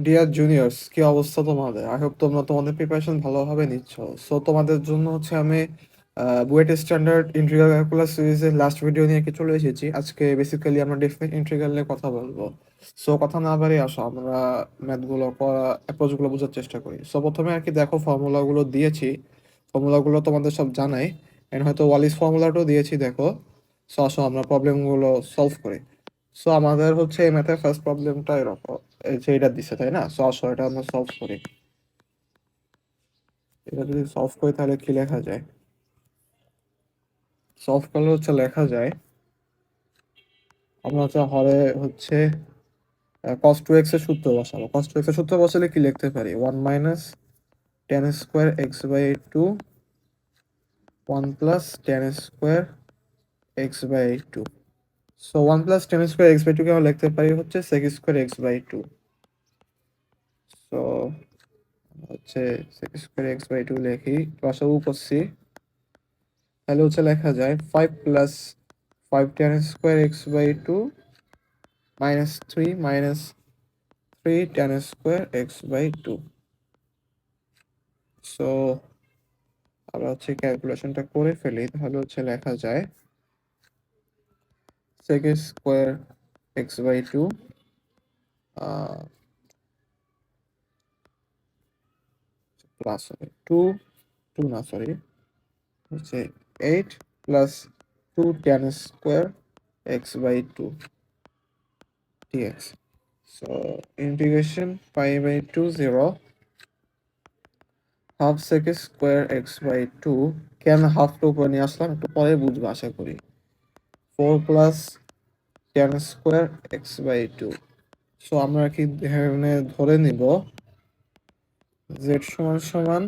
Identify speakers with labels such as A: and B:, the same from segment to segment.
A: Deer juniors, কি অবস্থা তোমাদের? আই হোপ তোমরা তোমাদের প্রিপারেশন ভালোভাবে নিচ্ছ। সো তোমাদের জন্য হচ্ছে আমি বুয়েট স্ট্যান্ডার্ড ইন্টিগ্রাল ক্যালকুলাস সিরিজের লাস্ট ভিডিও নিয়ে কি চলে এসেছি। আজকে বেসিক্যালি আমরা ডেফিনেট ইন্টিগ্রাল নিয়ে কথা বলবো। সো কথা না বাড়িয়ে আসো আমরা ম্যাথগুলো করা অ্যাপ্রোচগুলো বোঝার চেষ্টা করি। সো প্রথমে আর কি দেখো, ফর্মুলাগুলো দিয়েছি, ফর্মুলাগুলো তোমাদের সব জানাই, এন্ড হয়তো ওয়ালিস ফর্মুলাটাও দিয়েছি দেখো। সো আসো আমরা প্রবলেমগুলো সলভ করি। সো আমাদের হচ্ছে এই ম্যাথের ফার্স্ট প্রবলেমটা এরকম, এই যে এটা দিছে তাই না? সো আসো এটা আমরা সলভ করি। এটা যদি সলভ করি তাহলে কি লেখা যায়? সলভ করলে হচ্ছে লেখা যায়, আমরা হচ্ছে হরে হচ্ছে cos 2x এর সূত্র বসাবো। cos 2x এর সূত্র বসালে কি লিখতে পারি? 1 minus tan square x by two, 1 plus tan square x by two. So 1 plus tan square x by two কে আমরা লিখতে পারি হচ্ছে sec square x by two. So হচ্ছে sec square x by two লিখি, লসাগু করছি, তাহলে হচ্ছে লেখা যায় 5 plus 5 tan square x by two minus 3 minus 3 tan square x by two. So আমরা হচ্ছে ক্যালকুলেশনটা করে ফেলি, তাহলে হচ্ছে লেখা যায় sec square x by two plus হবে টু, টু না সরি, হচ্ছে 8 প্লাস 2 tan square x by two dx. So integration pi by 2 0 half sec square x by two. কেন হাফটা উপরে নিয়ে আসলাম একটু পরে বুঝবো আশা করি। 4 plus tan square x by two. So আমরা কি এখানে ধরে নিব z সমান সমান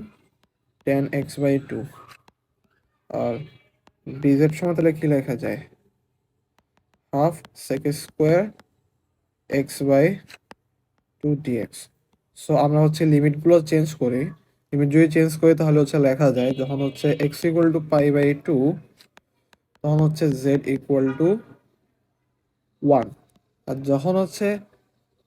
A: tan এক্স বাই টু, আর dz সমান তাহলে কি লেখা যায়? Half sec square x by two dx. So আমরা হচ্ছে লিমিটগুলো চেঞ্জ করি, লিমিট যদি চেঞ্জ করি তাহলে হচ্ছে লেখা যায় যখন হচ্ছে x equal to pi by two তখন হচ্ছে জেড ইকুয়াল টু ওয়ান, আর যখন হচ্ছে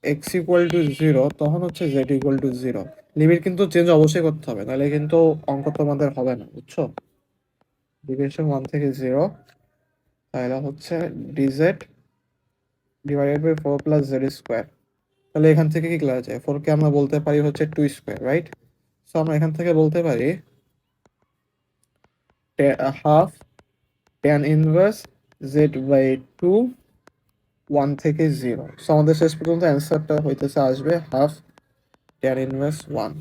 A: এক্স ইকুয়াল টু জিরো তখন হচ্ছে z equal to zero. Limit কিন্তু চেঞ্জ অবশ্যই করতে হবে, নাহলে কিন্তু অঙ্ক তোমাদের হবে না, বুঝছো? ডিভিয়েশন ওয়ান থেকে জিরো, তাহলে হচ্ছে dz divided by four plus z square. তাহলে এখান থেকে কি লেখা যায়? ফোরকে আমরা বলতে পারি হচ্ছে টু স্কোয়ার, রাইট? সো আমরা এখান থেকে বলতে পারি half tan inverse z by two one থেকে জিরো। সো আমাদের শেষ পর্যন্ত অ্যান্সারটা হইতেছে আসবে half tan inverse one.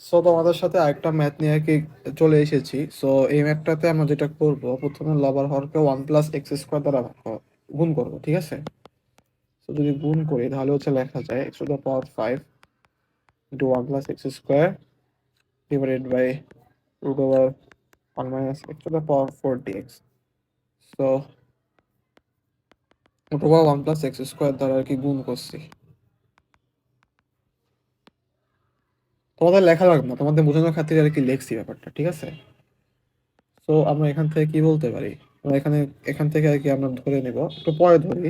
A: So তোমাদের সাথে আরেকটা ম্যাথ নিয়ে কি চলে এসেছি। সো এই ম্যাথটাতে আমরা যেটা করব, প্রথমে লবার হরকে ওয়ান প্লাস এক্স স্কোয়ার দ্বারা গুণ করবো, ঠিক আছে? তো যদি গুণ করি তাহলে হচ্ছে লেখা যায় x to the power five into one plus x square divided by root over one minus x to the power four dx. So root over one plus x square দ্বারা আর কি গুণ করছি। তোমাদের লেখা লাগবে না, তোমাদের বোঝানোর খাতিরে আর কি লিখছি ব্যাপারটা, ঠিক আছে? তো আমরা এখান থেকে কি বলতে পারি, আমরা এখানে এখান থেকে আর কি আমরা ধরে নেব, একটু পরে ধরি,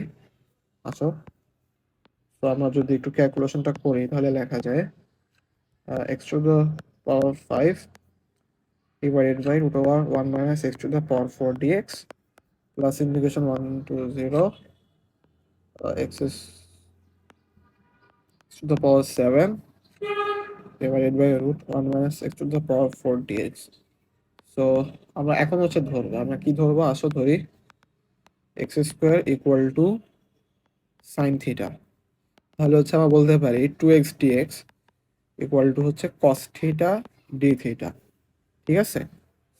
A: আসো। তো আমরা যদি একটু ক্যালকুলেশনটা করি তাহলে লেখা যায় x to the power five divided by root over one minus x to the power four dx plus integration one to zero x to the power seven divided by root one minus x to the power four dx. So আমরা এখন হচ্ছে ধরবো, আমরা কি ধরবো? আসো ধরি x square equal to sine theta. তাহলে হচ্ছে আমরা বলতে পারি two x dx equal to হচ্ছে কস থিটা ডি থিটা, ঠিক আছে?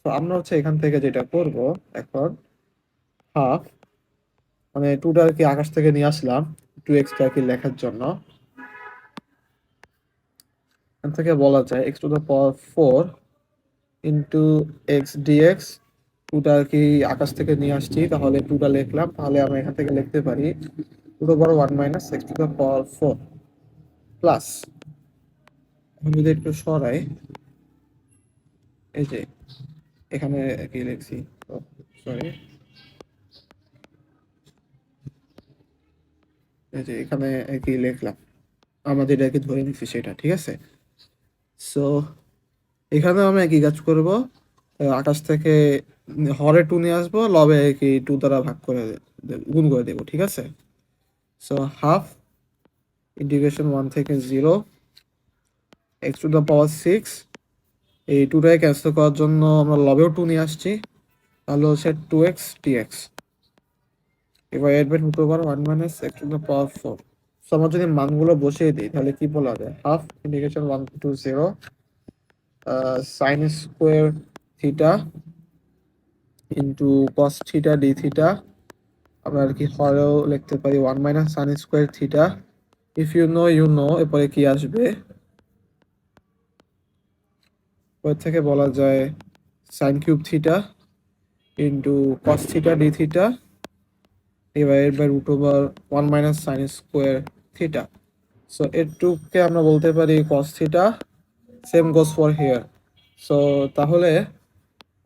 A: তো আমরা হচ্ছে এখান থেকে যেটা করব এখন, হাফ, মানে টুটা আর কি আকাশ থেকে নিয়ে আসলাম টু এক্সটা আর কি লেখার জন্য। এখান থেকে বলা যায় x to the power four into x dx. টুটা আর কি আকাশ থেকে নিয়ে আসছি, তাহলে টুটা লিখলাম, তাহলে আমরা এখান থেকে লিখতে পারি two two power one minus x to the power four plus, এখন যদি একটু সরাই, এই যে এখানে কি লিখছি, সরি, এই যে এখানে কি লিখলাম, আমাদের এটাকে ধরে নিচ্ছি সেটা, ঠিক আছে। সো এখানে আমরা একই কাজ করব, 28 থেকে হরে 2 নিয়ে আসবো, লবে কি 2 দ্বারা ভাগ করে গুণ করে দেবো, ঠিক আছে। সো হাফ ইন্টিগ্রেশন 1 থেকে 0 এক্স টু দ্য পাওয়ার 6, এই 2টাকে ক্যান্সেল করার জন্য আমরা লবেও 2 নিয়ে আসছি, তাহলে হচ্ছে 2x dx এবার এর by root over 1 minus x to the power 4। So আমরা যদি মানগুলো বসিয়ে দিই তাহলে কি বলা যায়, half integration 1 to 0 sine square theta into cos theta D theta, আমরা আর কি হরেও লিখতে পারি 1 minus sine square theta, if you know you know, এরপরে কি আসবে, ওর থেকে বলা যায় sine cube theta into cos theta D theta divided by root over 1 minus sine square theta. So এর টুকে আমরা বলতে পারি cos theta, same goes for here. So তাহলে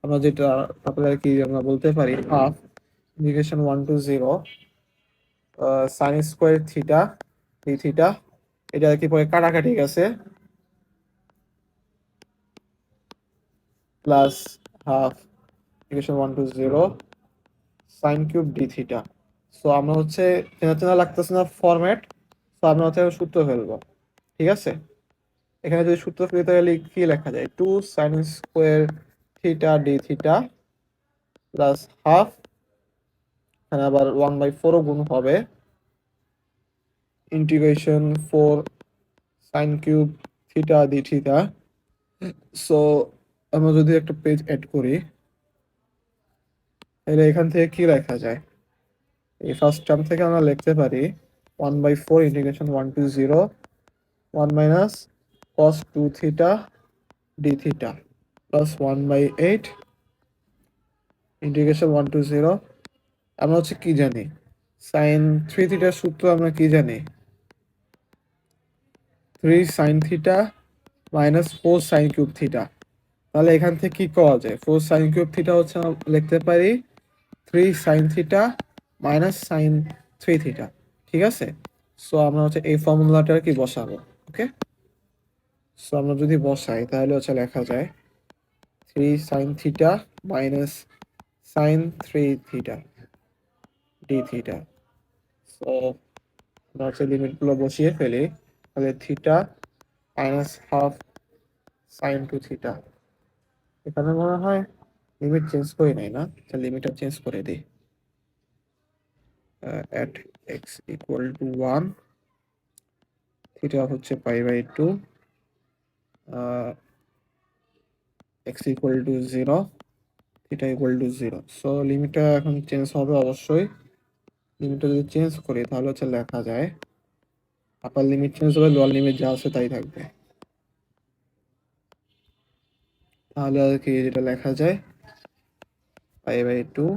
A: আমরা যেটা, তাহলে আর কি আমরা বলতে পারি half integration 1 to 0 sine square theta D theta, এটা আর কি পরে কাটাকাটি গেছে, plus half integration 1 to 0 sine cube d theta. So আমরা হচ্ছে চেনা চেনা লাগতেছে না ফরম্যাট, তো আমরা হচ্ছে সূত্র ফেলবো, ঠিক আছে। এখানে যদি সূত্র ফেলি তাহলে কি লেখা যায়, 2 sign square theta D theta plus half, এখানে আবার 1/4 গুণ হবে, integration 4 sign cube theta D theta. So আমরা যদি একটা পেজ অ্যাড করি তাহলে এখান থেকে কি লেখা যায়, এই ফার্স্ট টার্ম থেকে আমরা লিখতে পারি 1/4 integration 1 to 0 1 minus cos 2 theta D theta plus 1/8 integration 1 to 0, আমরা হচ্ছে কি জানি, সাইন 3 থিটার সূত্র আমরা কি জানি, 3 sine theta minus 4 sign cube theta. তাহলে এখান থেকে কি করা যায়, 4 সাইন কিউব থিটা হচ্ছে আমরা লিখতে পারি 3 sine theta minus sine 3 theta, ঠিক আছে। সো আমরা হচ্ছে এই ফর্মুলাটা কি বসাবো, ওকে। সো আমরা যদি বসাই তাহলে হচ্ছে লেখা যায় 3 sine theta minus sine 3 theta D theta. So আমরা হচ্ছে লিমিটগুলো বসিয়ে ফেলি, তাহলে theta minus half sign 2 theta, এখানে মনে হয় লিমিট চেঞ্জ করি নাই না, লিমিটটা চেঞ্জ করে দিই, at x equal to 1 theta হচ্ছে π/2 x equal to 0 theta equal to 0। So লিমিটটা এখন চেঞ্জ হবে অবশ্যই, লিমিটটা যদি চেঞ্জ করি তাহলে হচ্ছে লেখা যায় আপার লিমিট চেঞ্জ হবে, লোয়ার লিমিট যা আছে তাই থাকবে, তাহলে আর কি যেটা লেখা যায় π/2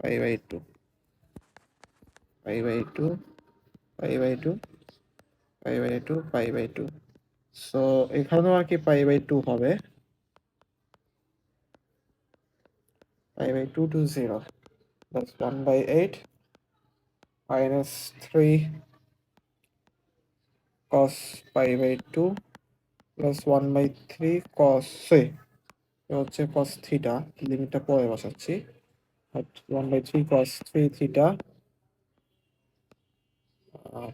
A: π/2 π/2 π/2 π/2 π/2। সো এখানেও আর কি π/2 হবে, π/2 to 0, that's 1/8 minus 3 cos π/2 plus 1/3 cos, হচ্ছে cos থিটা, লিমিটটা পরে বসাচ্ছি, 1/3 cos 3 থিটা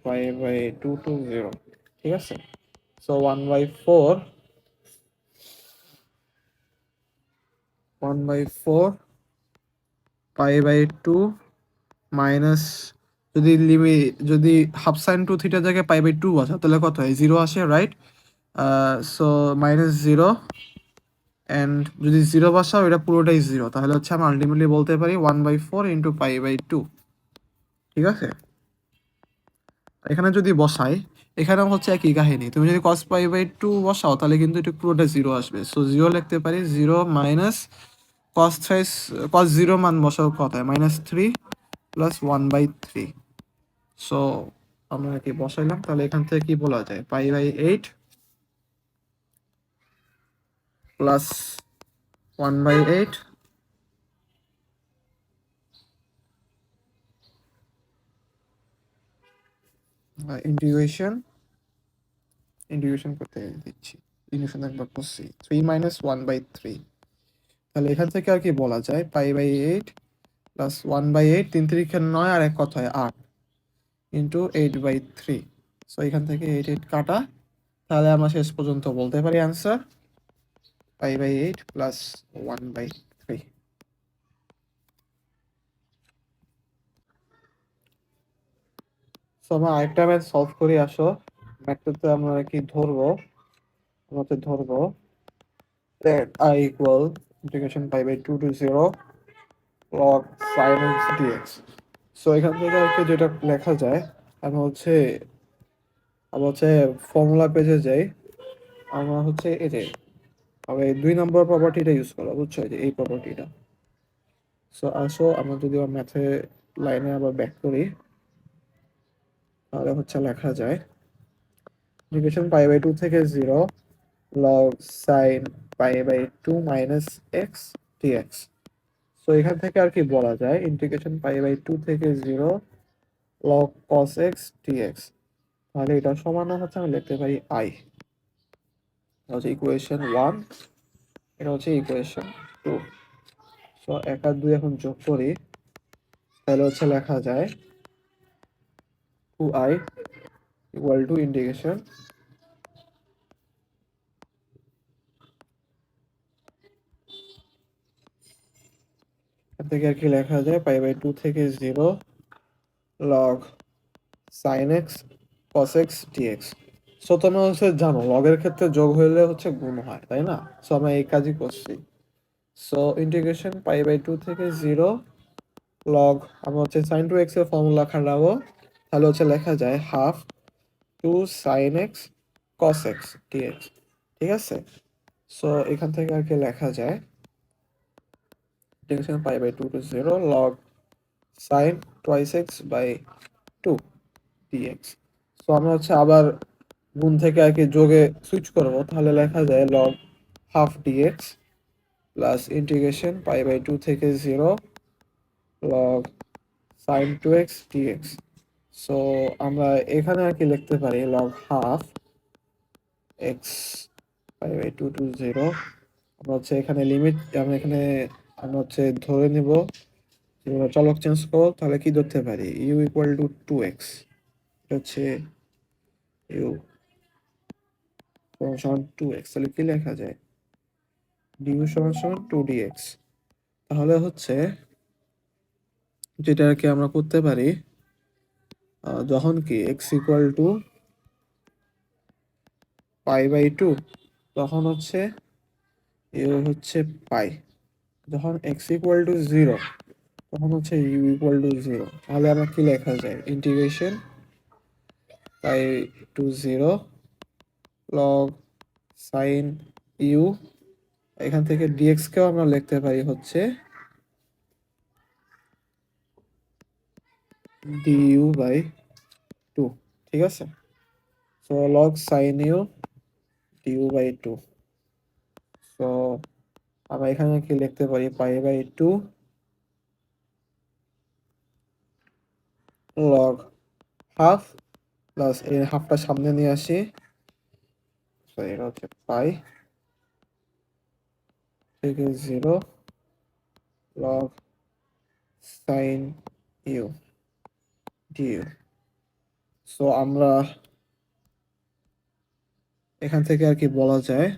A: π/2 to 0, ঠিক আছে। সো 1/4 π/2 মাইনাস, যদি লিমিট যদি হাফ সাইন 2 থিটা জায়গায় π/2 বসা তাহলে কত হয়, 0 আসে, রাইট। সো -0, অ্যান্ড যদি 0 বসাও এটা পুরোটাই 0, তাহলে হচ্ছে আমরা আলটিমেটলি বলতে পারি 1/4 ইন্টু π/2, ঠিক আছে। এখানে যদি বসাই, এখানে হচ্ছে একই কাহিনী, তুমি যদি cos π/2 বসাও তাহলে কিন্তু এটা পুরোটা 0 আসবে, সো 0 লিখতে পারি, 0 মাইনাস cos 0 মান বসাও কত হয়, -3 প্লাস 1/3। সো আমরা কি বসাইলাম, তাহলে এখান থেকে কি বলা যায়, π/8 প্লাস 1/8 . ইন্টিগ্রেশন করতে দিচ্ছি, ইন্টিগ্রেশন একবার করছি 3 - 1/3। তাহলে এখান থেকে আর কি বলা যায় π/8 প্লাস 1/8, 3 × 3 = 9, আর এক কথায় 8 ইন্টু 8/3। সো এখান থেকে 8 কাটা, তাহলে আমরা শেষ পর্যন্ত বলতে পারি অ্যান্সার π/8 প্লাস 1/3। সো আমরা আরেকটা ম্যাথ সলভ করি। আসো ম্যাথটাতে আমরা কি ধরবো, আমরা ধরবো that I equal integration π/2 to 0 log sin x dx। So এখান থেকে আর কি যেটা লেখা যায়, আমি হচ্ছে ফর্মুলা পেজে যাই। আমরা হচ্ছে এই যে আমি 2 নম্বর প্রপার্টিটা ইউজ করবো, বুঝছো, এই যে এই প্রপার্টিটা। সো আসো আমরা যদি ম্যাথে লাইনে আবার ব্যাক করি, তাহলে হচ্ছে লেখা যায় ইন্টিগ্রেশন π/2 থেকে 0 log sin π/2 minus x dx। So এখান থেকে আর কি বলা যায় ইন্টিগ্রেশন π/2 থেকে 0 log cos x dx। তাহলে এটা সমান হচ্ছে আমি লিখতে পারি i, এটা হচ্ছে ইকুয়েশন 1, এটা হচ্ছে ইকুয়েশন 2। সো 1 আর 2 এখন যোগ করি, তাহলে হচ্ছে লেখা যায় 2i ইকুয়াল টু ইন্টিগ্রেশন থেকে আর কি লেখা যায় π/2 থেকে 0 log sin x cos x dx। So তোমরা হচ্ছে জানো লগের ক্ষেত্রে যোগ হইলে হচ্ছে গুণ হয়, তাই না? সো আমরা এই কাজই করছি। সো ইন্টিগ্রেশন π/2 থেকে 0 লগ, আমরা হচ্ছে sin 2x এর ফর্মুলা খাটাবো, তাহলে হচ্ছে লেখা যায় half 2 sin x cos x dx। ঠিক আছে? সো এখান থেকে আর কি লেখা যায় integration π/2 to 0 log sin twice x by 2 dx। So আমরা হচ্ছে আবার গুণ থেকে আর কি যোগে সুইচ করব, তাহলে লেখা যায় log half dx plus integration π/2 থেকে 0 log sin 2x dx। So আমরা এখানে আর কি লিখতে পারি log হাফ x π/2 to 0। আমরা হচ্ছে এখানে লিমিট, আমরা হচ্ছে ধরে নিব চলক চেঞ্জ করব, তাহলে কি ধরতে পারি u ইকুয়াল টু 2x, হচ্ছে u সমান 2x। তাহলে কি লেখা যায় du সমান 2dx। তাহলে হচ্ছে যেটা আর কি আমরা করতে পারি, যখন কি x ইকুয়াল টু π/2, তখন হচ্ছে u হচ্ছে পাই। যখন x ইকুয়াল টু 0, তখন হচ্ছে u ইকুয়াল টু 0। তাহলে আমরা কি লেখা যায় ইন্টিগ্রেশন π/2 log sin u, এখান থেকে dx কেও আমরা লিখতে পারি হচ্ছে du/2। ঠিক আছে? So log sin u du/2। So আমরা এখানে কি লিখতে পারি π/2 log হাফ প্লাস এই হাফটা সামনে নিয়ে আসি, তো এটা হচ্ছে পাই থেকে 0 log sin u du। So আমরা এখান থেকে আর কি বলা যায়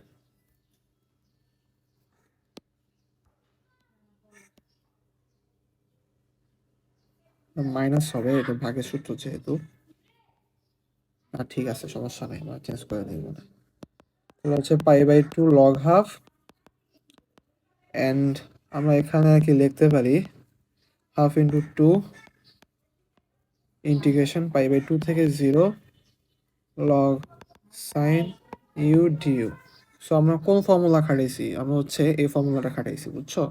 A: মাইনাস হবে, এটা ভাগের সূত্র যেহেতু। ঠিক আছে, সমস্যা নেই, আমরা চেঞ্জ করে নিব না। তাহলে হচ্ছে π/2 log হাফ, এন্ড আমরা এখানে আর কি লিখতে পারি হাফ ইন্টু 2 ইন্টিগ্রেশন π/2 থেকে 0 log sin u du। So আমরা কোন ফর্মুলা খাটাইছি, আমরা হচ্ছে এই ফর্মুলাটা খাটাইছি, বুঝছো?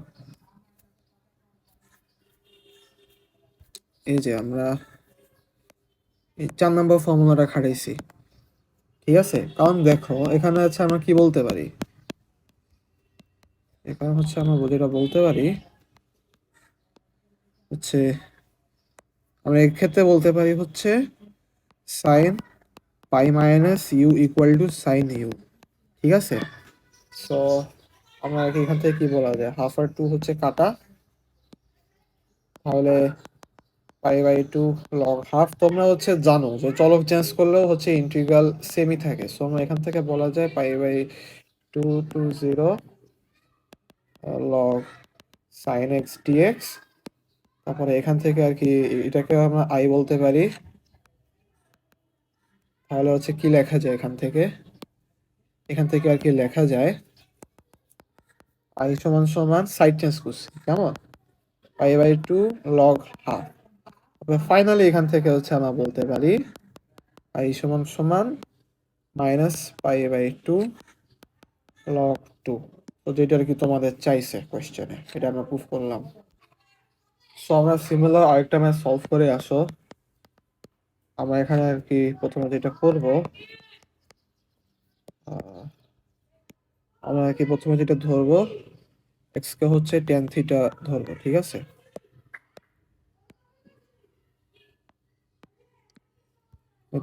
A: এই যে আমরা এই 4 নম্বর ফর্মুলাটা খাটাইছি। ঠিক আছে, কারণ দেখো এখানে হচ্ছে আমরা কি বলতে পারি, এখানে হচ্ছে আমরা যেটা বলতে পারি হচ্ছে আমরা এক্ষেত্রে বলতে পারি হচ্ছে sine pi minus u equal to sine u, ঠিক আছে। সো আমরা এখান থেকে কি বলা যায়, হাফ আর টু হচ্ছে কাটা, তাহলে pi by two log half. তোমরা হচ্ছে জানো যে চলক চেঞ্জ করলেও হচ্ছে ইন্টিগ্রাল সেমই থাকে, সো আমরা এখান থেকে বলা যায় pi by two two zero log sine x dx. তারপরে এখান থেকে আর কি এটাকে আমরা আই বলতে পারি, তাহলে হচ্ছে কি লেখা যায় এখান থেকে আর কি লেখা যায় আই সমান সমান সাইড চেঞ্জ করছি কেমন, pi by two log half. Finally এখান থেকে হচ্ছে আমরা বলতে পারি আই সমান সমান minus pi by two log two. তো যেটা আর কি তোমাদের চাইছে কোয়েশ্চেনে, এটা আমরা প্রুফ করলাম। সো আমরা সিমিলার আরেকটা ম্যাথ সলভ করে আসো। আমরা এখানে আর কি প্রথমে যেটা করব, আমরা আর কি প্রথমে যেটা ধরবো এক্স কে হচ্ছে টেন থিটা ধরবো, ঠিক আছে।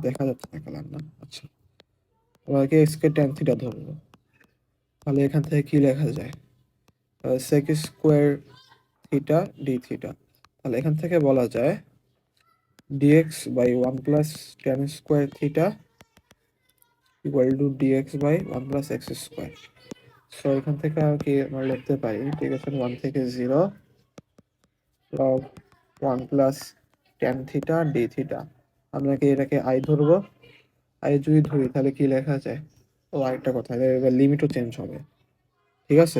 A: দেখা যাচ্ছে না কালার না, আচ্ছা আমরা আর কি এক্স কে টেন থিটা ধরবো, তাহলে এখান থেকে কি লেখা যায়, sec square theta D theta. তাহলে এখান থেকে বলা যায় dx by one plus tan square theta equal to dx by one plus x square. So এখান থেকে আর কি আমরা লিখতে পারি ইন্টিগ্রেশন ওয়ান থেকে zero log one plus tan theta D theta. আমরা কি এটাকে আই ধরবো, আই যদি ধরি তাহলে কি লেখা যায়, ও আরেকটা কথা, এবার লিমিটও চেঞ্জ হবে, ঠিক আছে।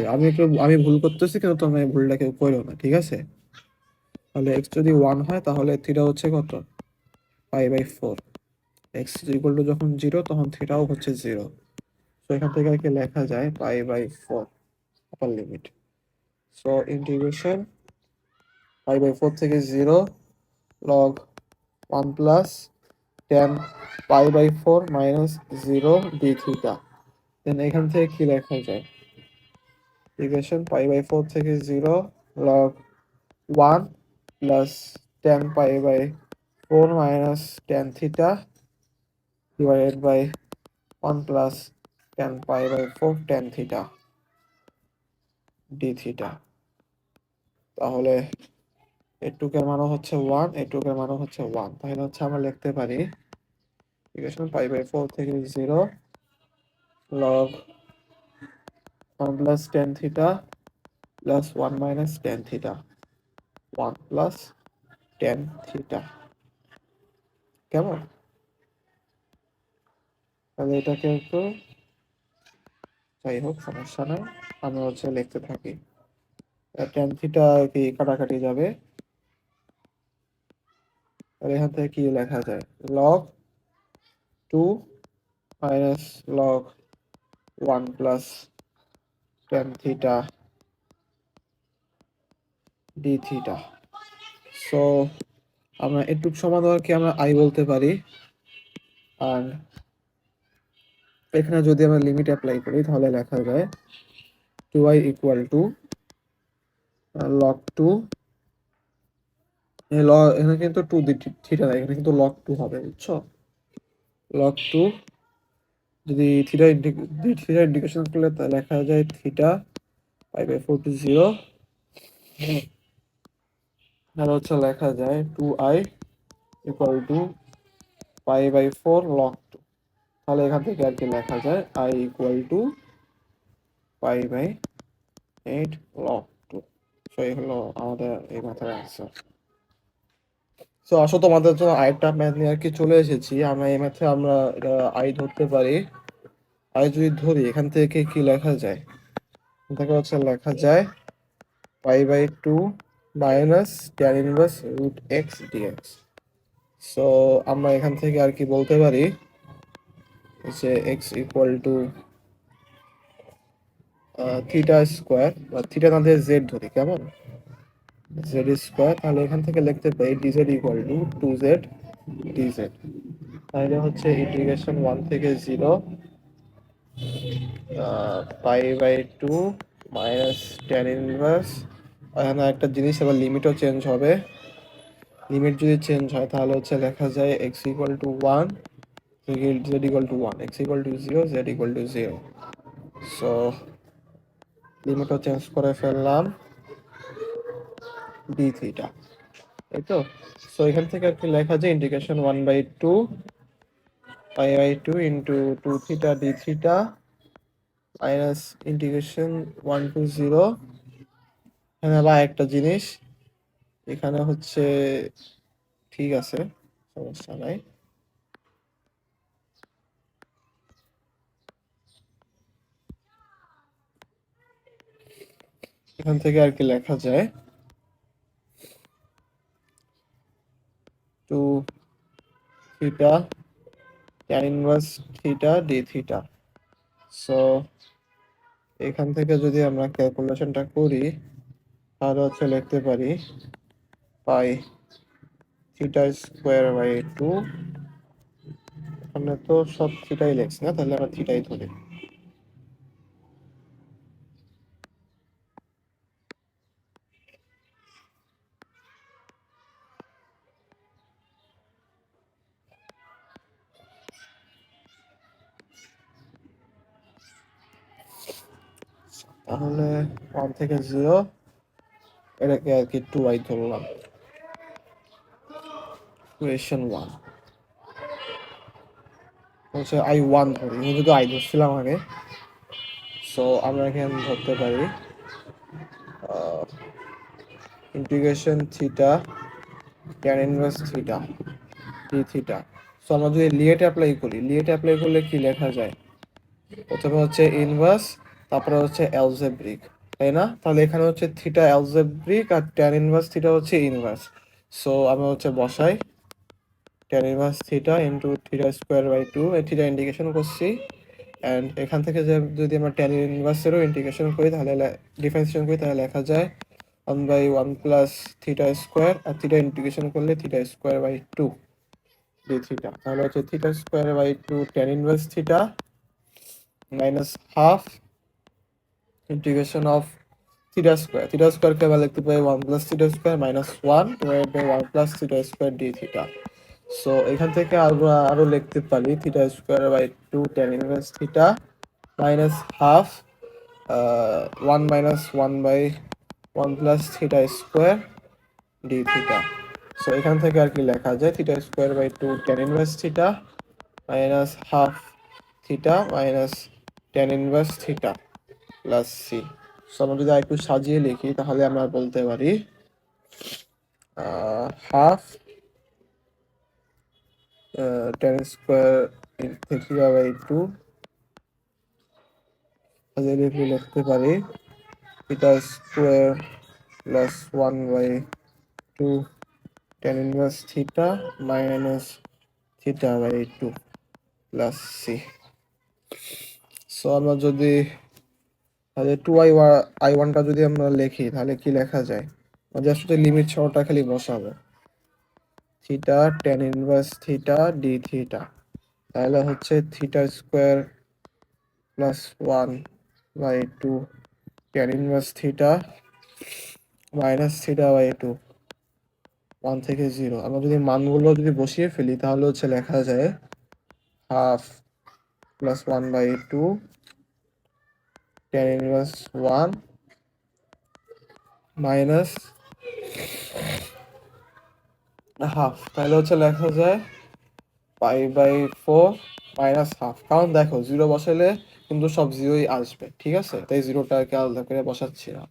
A: আমি ভুল করতেছি কিন্তু তোমরা এই ভুলটা কেউ করো না, ঠিক আছে। তাহলে এক্স যদি ওয়ান হয় তাহলে থিটা হচ্ছে কত, pi by four. X equal to যখন জিরো তখন থিটাও হচ্ছে জিরো। তো এখান থেকে আর কি লেখা যায় pi by four upper limit. So integration pi by four থেকে zero log one plus tan pi by four minus zero d theta. Then এখান থেকে কি লেখা যায়, ইকুয়েশন পাই বাই ফোর থেকে zero log one plus tan pi by four minus tan theta divided by one plus tan pi by four tan theta D theta. তাহলে এটুকের মানও হচ্ছে ওয়ান, এটুকের মানও হচ্ছে ওয়ান, তাহলে হচ্ছে আমরা লিখতে পারি ইকুয়েশন পাই বাই ফোর থেকে zero log one plus tan theta plus one minus tan theta one plus tan theta, কেমন। তাহলে এটাকে একটু, যাই হোক সমস্যা নাই, আমরা হচ্ছে লিখতে থাকি। টেন থিটা কি কাটাকাটি যাবে, তাহলে এখান থেকে কি লেখা যায়, log two minus log one plus tan theta D theta. So আমরা এটুক সমাধানকে আমরা আই বলতে পারি, আর এখানে যদি আমরা লিমিট অ্যাপ্লাই করি তাহলে লেখা যায় two I equal to log two, এখানে কিন্তু টু থিটা নাই, এখানে কিন্তু লগ টু হবে, বুঝছো। লগ টু যদি থিটা ইন্টিগ্রেশন করলে তা লেখা যায় theta pi by four two zero, তাহলে হচ্ছে লেখা যায় two I equal to pi by four log two. তাহলে এখান থেকে আর কি লেখা যায় I equal to pi by eight log two. So এই হলো আমাদের এই মাথায় আনসার। সো আসো তোমাদের জন্য আরেকটা ম্যাথ নিয়ে আর কি চলে এসেছি। আমরা এই ম্যাথে আমরা আই ধরতে পারি, আই যদি ধরি এখান থেকে কি লেখা যায়, এখান থেকে হচ্ছে লেখা যায় pi by two minus tan inverse root x dx. So আমরা এখান থেকে আর কি বলতে পারি যে x equal to theta square, বা থিটা না দিয়ে জেড ধরি, কেমন, জেড স্কোয়ার। তাহলে এখান থেকে লিখতে পারি d z equal to two z d z. তাহলে হচ্ছে ইন্টিগ্রেশন ওয়ান থেকে zero pi by two minus tan inverse, এখানে একটা জিনিস আবার লিমিটও চেঞ্জ হবে, লিমিট যদি চেঞ্জ হয় তাহলে হচ্ছে লেখা যায় x equal to one, z equal to one, x equal to zero, z equal to zero. So লিমিটও চেঞ্জ করে ফেললাম ডি থিটা, এই তো। সো এখান থেকে আর কি লেখা যায় integration 1/2 pi by 2 into 2 theta D theta minus integration 1 to 0। এখানে বা একটা জিনিস এখানে হচ্ছে, ঠিক আছে সমস্যা নাই, এখান থেকে আর কি লেখা যায় 2 theta tan inverse theta D theta. So এখান থেকে যদি আমরা ক্যালকুলেশনটা করি তাহলে হচ্ছে লিখতে পারি পাই থিটা স্কোয়ার বাই 2। এখানে তো সব থিটাই লেখছি না, তাহলে আমরা থিটাই ধরি। তাহলে 1 থেকে 0, এটাকে আর কি 2i ধরলাম, ইকুয়েশন 1 হচ্ছে i1 ধরি, আমি যদি i ধরছিলাম আগে। সো আমরা এখানে ধরতে পারি integration theta tan inverse theta D theta. So আমরা যদি লিয়েট অ্যাপ্লাই করি, লিয়েট অ্যাপ্লাই করলে কি লেখা যায়, প্রথমে হচ্ছে ইনভার্স, তারপরে হচ্ছে অ্যালজেব্রিক, তাই না? তাহলে এখানে হচ্ছে থিটা অ্যালজেব্রিক আর tan ইনভার্স থিটা হচ্ছে ইনভার্স। সো আমরা হচ্ছে বসাই tan inverse theta into theta square by 2, এই থিটা ইন্টিগ্রেশন করছি। অ্যান্ড এখান থেকে যদি আমরা tan ইনভার্সেরও ইন্টিগ্রেশন করি, তাহলে ডিফারেন্সিয়েশন করি, তাহলে লেখা যায় 1/1 প্লাস থিটা স্কোয়ার, আর থিটা ইন্টিগ্রেশন করলে theta square by 2 d theta. তাহলে হচ্ছে theta square by 2 tan inverse theta minus half integration of theta square, theta স্কোয়ারকে আমরা লিখতে পারি 1 plus theta square minus 1 divide by 1 plus theta square d theta. So এখান থেকে আমরা আরো লিখতে পারি theta square by 2 tan inverse theta minus half 1 minus 1 by 1 plus theta square d theta. So এখান থেকে আর কি লেখা যায় theta square by 2 tan inverse theta minus half theta minus tan inverse theta plus C. So আমরা যদি একটু সাজিয়ে লিখি তাহলে আমরা বলতে পারি half tan square theta by 2, লিখতে পারি theta square plus 1 by 2 tan inverse theta minus theta by 2 plus C. So আমরা যদি তাহলে 2i1টা যদি আমরা লিখি তাহলে কি লেখা যায়, জাস্ট লিমিট সহটা খালি বসাবো theta tan inverse theta D theta, তাহলে হচ্ছে theta square plus 1 by 2 tan inverse theta minus theta by 2 1 থেকে 0। আমরা যদি মানগুলো যদি বসিয়ে ফেলি তাহলে হচ্ছে লেখা যায় half plus 1 by 2 tan inverse 1 minus half, তাহলে হচ্ছে লেখা যায় পাই বাই 4 মাইনাস হাফ। কারণ দেখো জিরো বসালে কিন্তু সব জিরোই আসবে, ঠিক আছে, তাই জিরোটাকে আলাদা করে বসাচ্ছি না।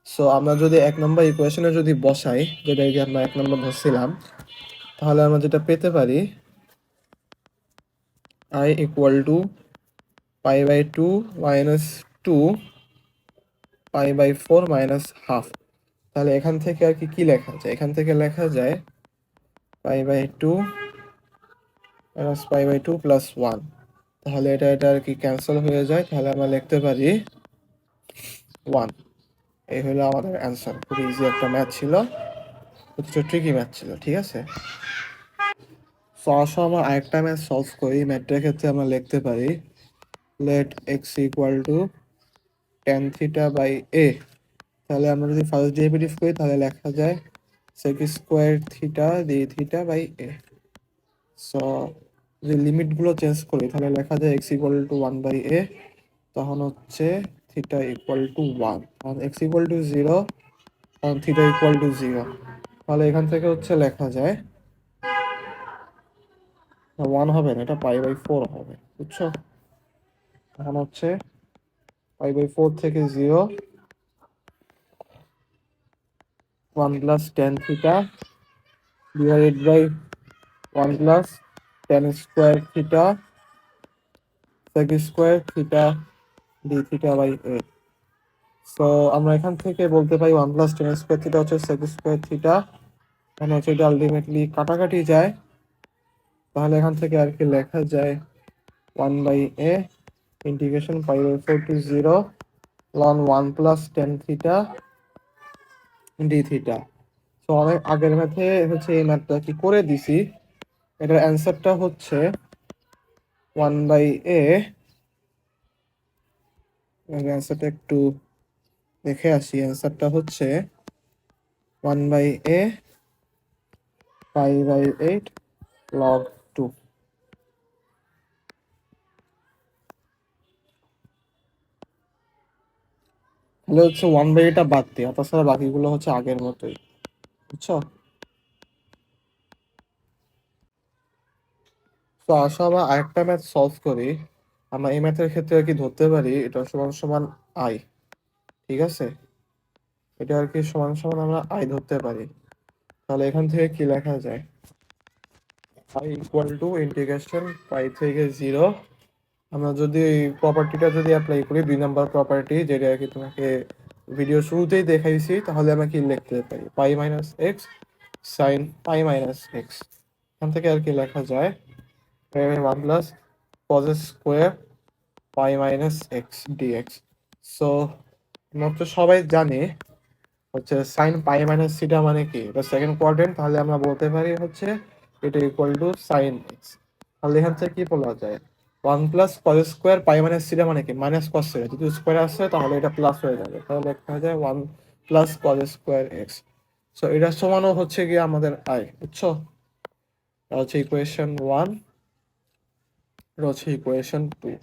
A: সো আমরা যদি 1 নম্বর ইকুয়েশনে যদি বসাই, যেটা এই যে আমরা 1 নম্বর ধরছিলাম, তাহলে আমরা যেটা পেতে পারি i equal to pi by 2 minus 2 pi by 4 minus half. তাহলে এখান থেকে আর কি কি লেখা যায়, এখান থেকে লেখা যায় pi by 2 minus pi by 2 plus 1। তাহলে এটা আর কি ক্যান্সেল হয়ে যায়, তাহলে আমরা লিখতে পারি 1। এই হলো আমাদের অ্যান্সার। খুব ইজি একটা ম্যাথ ছিল, প্রচুর ট্রিকি ম্যাথ ছিল, ঠিক আছে। সো আসো আমরা আরেকটা ম্যাথ সলভ করি। ম্যাথটার ক্ষেত্রে আমরা লিখতে পারি let x equal to tan theta by a. তাহলে আমরা যদি ফার্স্ট ডেরিভেটিভ করি তাহলে লেখা যায় sec square theta D theta by a. So যে লিমিটগুলো চেঞ্জ করি তাহলে লেখা যায় এক্স ইকুয়াল টু 1/a, তখন হচ্ছে থিটা ইকুয়াল টু 1, তখন এক্স ইকুয়াল টু 0, তখন থিটা ইকুয়াল টু 0। তাহলে এখান থেকে হচ্ছে লেখা যায় 1 হবে না, এটা π/4 হবে, বুঝছো? এখন হচ্ছে π/4 থেকে 0, 1 plus tan theta divided by 1 plus tan square theta sec square theta D theta by a. So আমরা এখান থেকে বলতে পারি 1 প্লাস টেন স্কোয়ার থিটা হচ্ছে সেক স্কোয়ার থিটা, মানে হচ্ছে এটা আলটিমেটলি কাটাকাটি যায়, তাহলে এখান থেকে আর কি লেখা যায় 1/a integration π/4 to 0 ln 1 plus tan theta D theta. তো অনেক আগের ম্যাথে হচ্ছে এই ম্যাথটা কি করে দিছি, এটার অ্যান্সারটা হচ্ছে 1/a, অ্যান্সারটা একটু দেখে আসি, অ্যান্সারটা হচ্ছে 1/a π/8 log 2। তাহলে হচ্ছে 1/a বাদ দিয়ে, তাছাড়া বাকিগুলো হচ্ছে আগের মতোই, বুঝছো? তো আসো আমরা আরেকটা ম্যাথ সলভ করি। আমরা এই ম্যাথের ক্ষেত্রে আর কি ধরতে পারি এটা সমান সমান আই, ঠিক আছে? এটা আর কি সমান সমান আমরা আই ধরতে পারি। তাহলে এখান থেকে কি লেখা যায়, I equal to integration pi থেকে 0, আমরা যদি এই প্রপার্টিটা যদি অ্যাপ্লাই করি 2 নাম্বার প্রপার্টি, যেটা আর কি তোমাকে ভিডিও শুরুতেই দেখাইছি, তাহলে আমরা কি লিখতে পারি pi minus x sine pi minus x. এখান থেকে আর কি লেখা যায় 1 plus cos square pi minus x dx. So আমরা তো সবাই জানি হচ্ছে সাইন পাই মাইনাস থিটা মানে কি, এটা সেকেন্ড কোয়াড্রেন্ট, তাহলে আমরা বলতে পারি হচ্ছে এটা ইকুয়াল টু সাইন এক্স। তাহলে এখান থেকে কি বলা যায় 1 plus cos square pi minus theta মানে কি মাইনাস কজ থিটা, যদি স্কোয়ার আসে তাহলে এটা প্লাস হয়ে যাবে, তাহলে লেখা যায় 1 plus cos square x. So এটা সমানও হচ্ছে গিয়ে আমাদের আই, বুঝছো? এটা হচ্ছে ইকুয়েশন 1, এটা হচ্ছে ইকুয়েশন 2।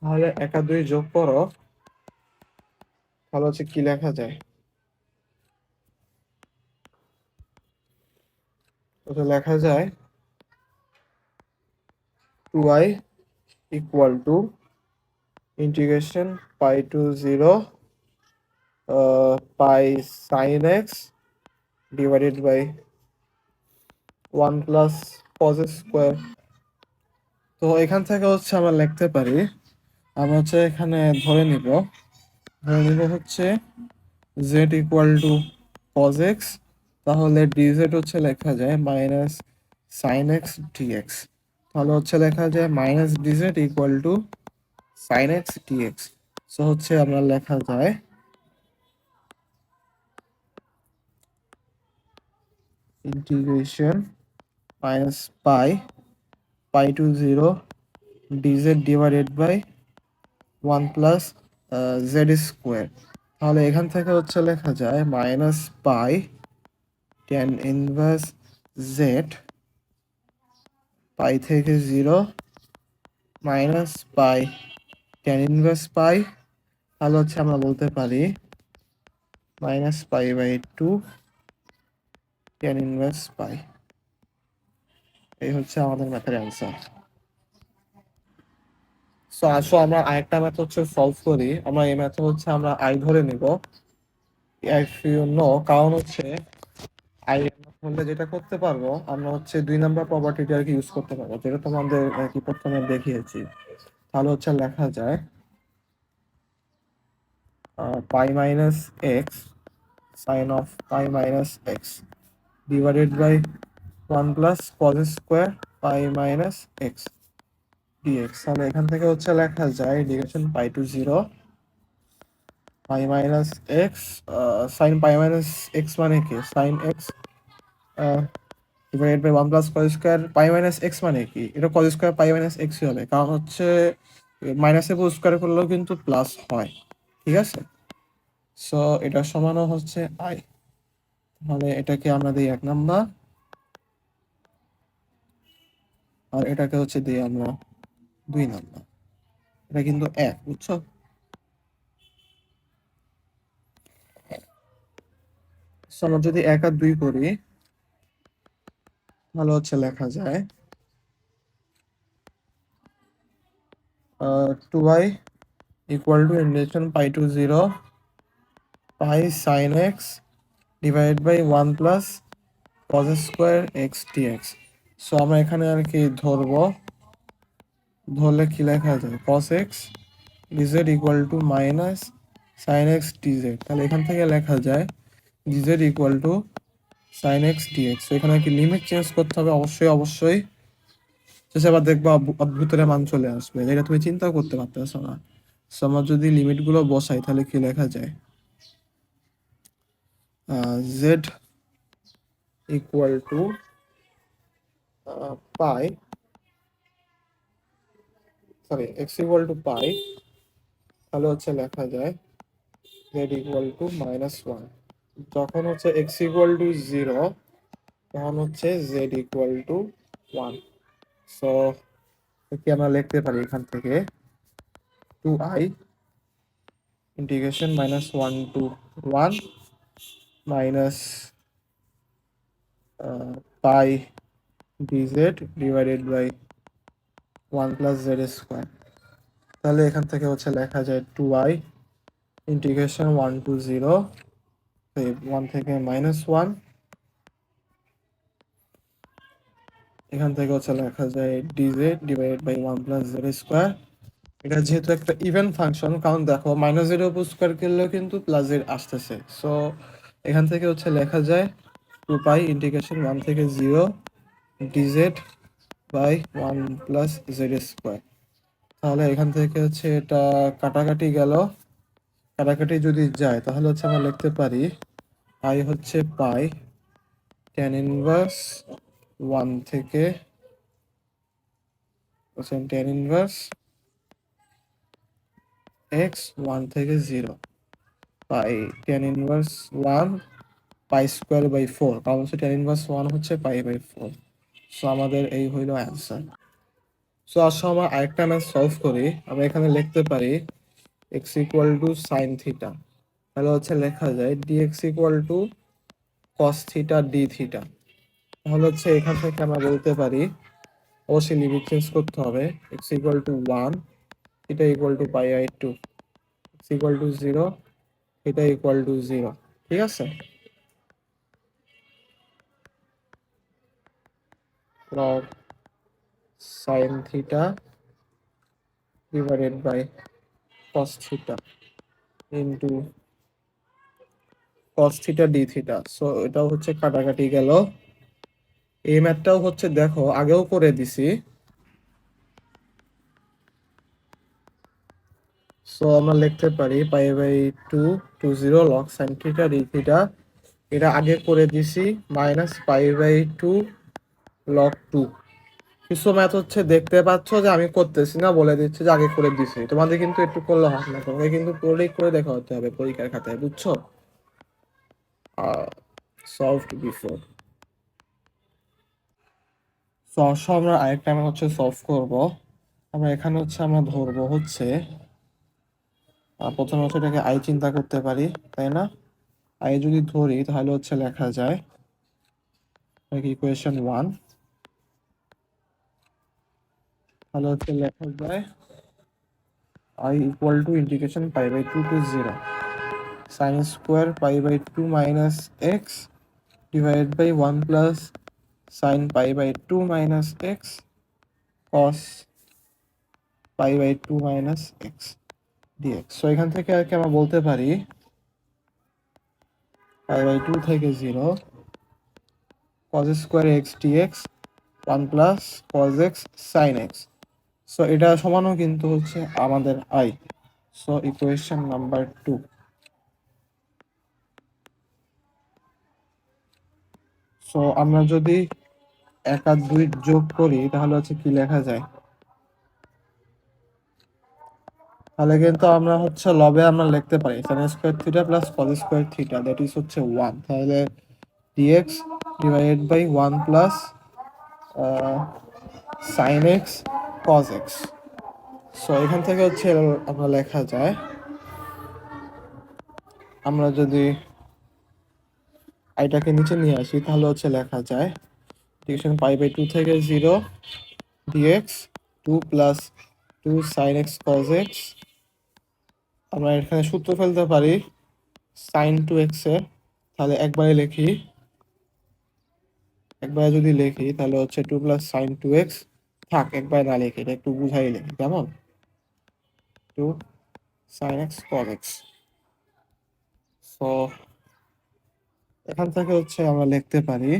A: তাহলে 1 আর 2 যোগ করো, তাহলে হচ্ছে কি লেখা যায়, ওটা লেখা যায় 2i equal to integration pi to 0 pi sine x divided by 1 plus cos square. তো এখান থেকে হচ্ছে আমরা লিখতে পারি, আমরা হচ্ছে এখানে ধরে নিব হচ্ছে z equal to cos x, তাহলে ডিজেড হচ্ছে লেখা যায় মাইনাস সাইন এক্স ডিএক্স। তাহলে হচ্ছে লেখা যায় minus d z equal to sine x dx. So হচ্ছে আমরা লেখা যায় integration minus pi to 0 d z divided by 1 plus z square. তাহলে এখান থেকে হচ্ছে লেখা যায় minus pi tan inverse z pi থেকে 0 minus pi tan inverse pi, তাহলে হচ্ছে আমরা বলতে পারি মাইনাস π/2 টেন ইনভার্স পাই। এই হচ্ছে আমাদের ম্যাথের অ্যান্সার। সো আসো আমরা আরেকটা ম্যাথ হচ্ছে সলভ করি। আমরা এই ম্যাথে হচ্ছে আমরা আই ধরে নিব, ইফ ইউ নো, কারণ হচ্ছে আই হলে যেটা করতে পারবো আমরা হচ্ছে 2 নাম্বার প্রপার্টিটা আর কি ইউজ করতে পারবো, যেটা তোমাদের আর কি প্রথমে দেখিয়েছি। তাহলে হচ্ছে লেখা যায় pi minus x sine of pi minus x divided by 1 plus cos square pi minus x dx. তাহলে এখান থেকে হচ্ছে লেখা যায় integration pi to 0 pi minus x sine pi minus x মানে কি sine x divided by 1 plus cos square pi minus x মানে কি, এটা কজ স্কোয়ার পাই মাইনাস এক্সই হবে, কারণ হচ্ছে মাইনাসে পুরো স্কোয়ার করলেও কিন্তু প্লাস হয়, ঠিক আছে? সো এটা সমানও হচ্ছে আই। তাহলে এটাকে আমরা দিই 1 নাম্বার, আর এটাকে হচ্ছে দিই আমরা 2 নাম্বার। এটা কিন্তু 1, বুঝছো? So, আমরা যদি 1 আর 2 করি তাহলে হচ্ছে লেখা যায় 2y equal to integration pi to 0 pi sin x divided by 1 plus cos square x dx. So আমরা এখানে আর কি ধরলে কি লেখা যায়, cos x dz equal to minus sin x dz। তাহলে এখান থেকে লেখা যায় dz equal to sin x dx। তো এখানে কি লিমিট চেঞ্জ করতে হবে, অবশ্যই শেষে আবার দেখবো অদ্ভুতের মান চলে আসবে, যেটা তুমি চিন্তাও করতে পারতেছো না। সো আমরা যদি লিমিট গুলো বসাই তাহলে কি লেখা যায়, z equal to pi, sorry x equal to pi, তাহলে হচ্ছে লেখা যায় z equal to -1। যখন হচ্ছে x equal to 0 তখন হচ্ছে z equal to 1। সো কি আমরা লিখতে পারি এখান থেকে 2i integration -1 to 1 minus pi dz divided by 1 plus z square। তাহলে এখান থেকে হচ্ছে লেখা যায় 2i integration 1 to 0, 1 থেকে -1, এখান থেকে হচ্ছে লেখা যায় dz divided by 1 plus z square। এটা যেহেতু একটা ইভেন ফাংশন, কারণ দেখো -0 উপর স্কোয়ার করলেও কিন্তু প্লাস z আসতেছে। সো এখান থেকে হচ্ছে লেখা যায় 2 pi integration 1 থেকে 0 dz by 1 plus z square। তাহলে এখান থেকে হচ্ছে এটা কাটাকাটি গেল, কাটাকাটি যদি যায় তাহলে হচ্ছে আমরা লিখতে পারি i হচ্ছে পাই tan ইনভার্স 1 থেকে tan ইনভার্স x 1 থেকে 0 pi tan inverse 1 pi square by 4, কারণ হচ্ছে tan ইনভার্স 1 হচ্ছে পাই বাই 4। সো আমাদের এই হইল অ্যান্সার। সো আসলে আমরা আরেকটা ম্যাথ সলভ করি। আমরা এখানে লিখতে পারি x equal to sine theta, তাহলে হচ্ছে লেখা যায় dx equal two cos theta d theta. তাহলে হচ্ছে এখান থেকে আমরা বলতে পারি, অবশ্যই লিমিট চেঞ্জ করতে হবে, x equal to 1 theta equal to pi by 2, x equal to 0 theta equal to 0। ঠিক আছে, log sin theta divided by cos theta into cos theta d theta. So এটাও হচ্ছে কাটাকাটি গেল। এই ম্যাথটাও হচ্ছে দেখো আগেও করে দিছি। সো আমরা লিখতে পারি pi by 2 to 0 log sin theta d theta, এটা আগে করে দিছি, মাইনাস পাই বাই 2 log 2। কিছু ম্যাথ হচ্ছে দেখতে পাচ্ছ যে আমি করতেছি না, বলে দিচ্ছি যে আগে করে দিছি, তোমাদের কিন্তু একটু করলে হবে না, তোমাকে কিন্তু পুরোটাই করে দেখা হতে হবে পরীক্ষার খাতায়, বুঝছো? Solved before. সো আসো আমরা আরেকটা আমরা হচ্ছে সলভ করব। আমরা এখানে হচ্ছে আমরা ধরবো হচ্ছে প্রথমে হচ্ছে এটাকে আই চিন্তা করতে পারি, তাই না? আই যদি ধরি তাহলে হচ্ছে লেখা যায় ইকুয়েশন 1, তাহলে হচ্ছে লেখা যায় i equal to integration pi by 2 to 0 sin square pi by 2 minus x divided by 1 plus sin pi by 2 minus x cos pi by 2 minus x dx. So এখান থেকে আর কি আমরা বলতে পারি পাই বাই 2 থেকে 0 cos square x dx 1 plus cos x sin x। So এটা সমানও কিন্তু হচ্ছে আমাদের I. So equation number 2। So আমরা যদি 1 আর 2 যোগ করি তাহলে হচ্ছে কি লেখা যায়, তাহলে কিন্তু আমরা হচ্ছে লবে আমরা লিখতে পারি sin square theta plus cos square theta that is হচ্ছে 1। তাহলে dx divided by 1 plus sin x cos x। So এখান থেকে হচ্ছে আমরা লেখা যায়, আমরা যদি এটাকে নিচে নিয়ে আসি তাহলে হচ্ছে লেখা যায় ডিভিশন পাই বাই 2 থেকে 0 dx 2 plus 2 sin x cos x। আমরা এখানে সূত্র ফেলতে পারি sin 2x এর, তাহলে একবারে যদি লিখি তাহলে হচ্ছে 2 প্লাস sin 2x, থাক একবারে না লিখি, এটা একটু বুঝাই লিখি কেমন, 2 sin x cos x। So এখান থেকে হচ্ছে আমরা লিখতে পারি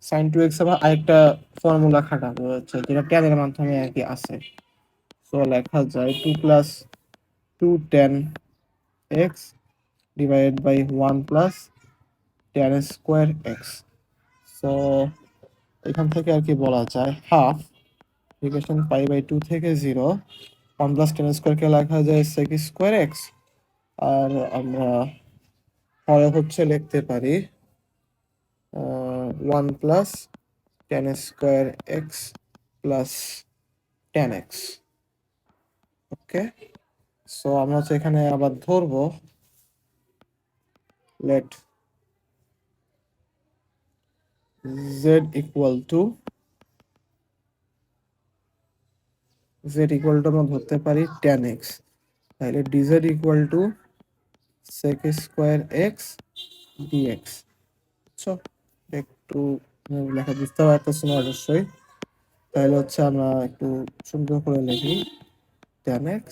A: sin 2x, আবার আরেকটা ফর্মুলা খাটাবো হচ্ছে যেটা tan এর মাধ্যমে আর কি আছে। সো লেখা যায় 2 plus 2 tan x divided by 1 plus tan square x। So এখান থেকে আর কি বলা যায় হাফ ইকুয়েশন পাই বাই 2 থেকে 0 1 প্লাস tan স্কোয়ারকে লেখা যায় sec স্কোয়ার x। আর আমরা পরে হচ্ছে লিখতে পারি 1 plus tan square x plus tan x। ওকে, সো আমরা হচ্ছে এখানে আবার ধরবো let z ইকুয়াল টু আমরা ধরতে পারি tan x, তাহলে dz equal to sec square x dx। বুঝছো, একটু লেখা বুঝতে পারতেছি না অবশ্যই, তাহলে হচ্ছে আমরা একটু সুন্দর করে লিখি tan x,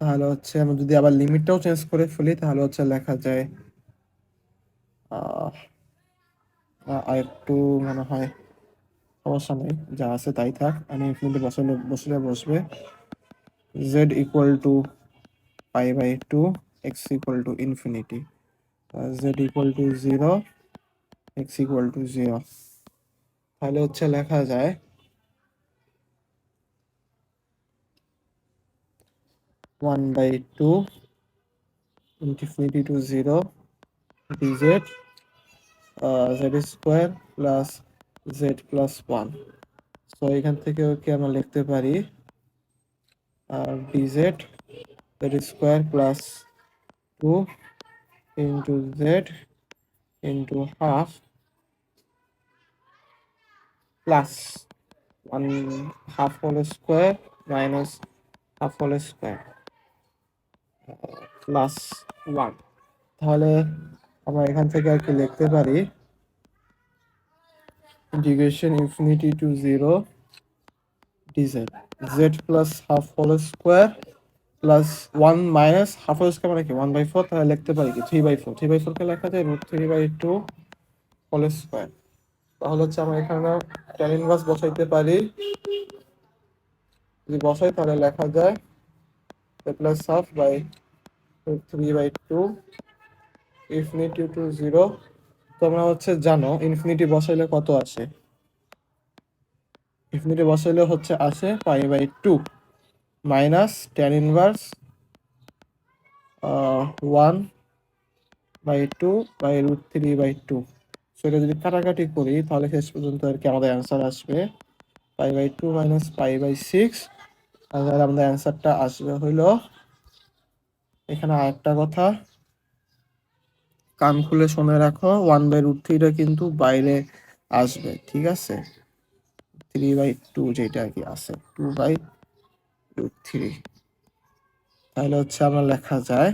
A: তাহলে হচ্ছে আমরা যদি আবার লিমিটটাও চেঞ্জ করে ফেলি তাহলে হচ্ছে লেখা যায় আর একটু মনে হয় সমস্যা নেই, যা আছে তাই থাক, আমি ইনফিনিটি বসবে z equal to pi by 2 x equal to infinity, z equal to 0 x equal to 0। তাহলে হচ্ছে লেখা যায় 1/2 infinity to 0 dz z square plus z plus 1। So এখান থেকে ওকে আমরা লিখতে পারি dz z square plus 2 into z into half plus 1 half whole square minus half whole square plus 1। তাহলে আমরা এখান থেকে আর কি লিখতে পারি integration infinity to 0 dz z plus half whole square plus 1 minus half whole square মানে কি 1/4, তাহলে লিখতে পারি কি 3/4, 3/4 কে লেখা যায় √3/2 হোল স্কোয়ার। তাহলে হচ্ছে আমরা এখানে tan ইনভার্স বসাইতে পারি, যদি বসাই তাহলে লেখা যায় a plus half by √3/2 infinity to 0। তোমরা হচ্ছে জানো ইনফিনিটি বসাইলে কত আসে, ইনফিনিটি বসাইলে হচ্ছে আসে pi by 2 minus tan inverse 1/2 by √3/2। So এটা যদি কাটাকাটি করি তাহলে শেষ পর্যন্ত আর কি আমাদের অ্যান্সার আসবে pi by 2 minus pi by 6। তাহলে আমাদের অ্যান্সারটা আসবে হইলো, এখানে আরেকটা কথা কান খুলে শুনে রাখো, 1/√3টা কিন্তু বাইরে আসবে, ঠিক আছে, 3/2 যেটা আর কি আছে 2/√3। তাহলে হচ্ছে আমরা লেখা যায়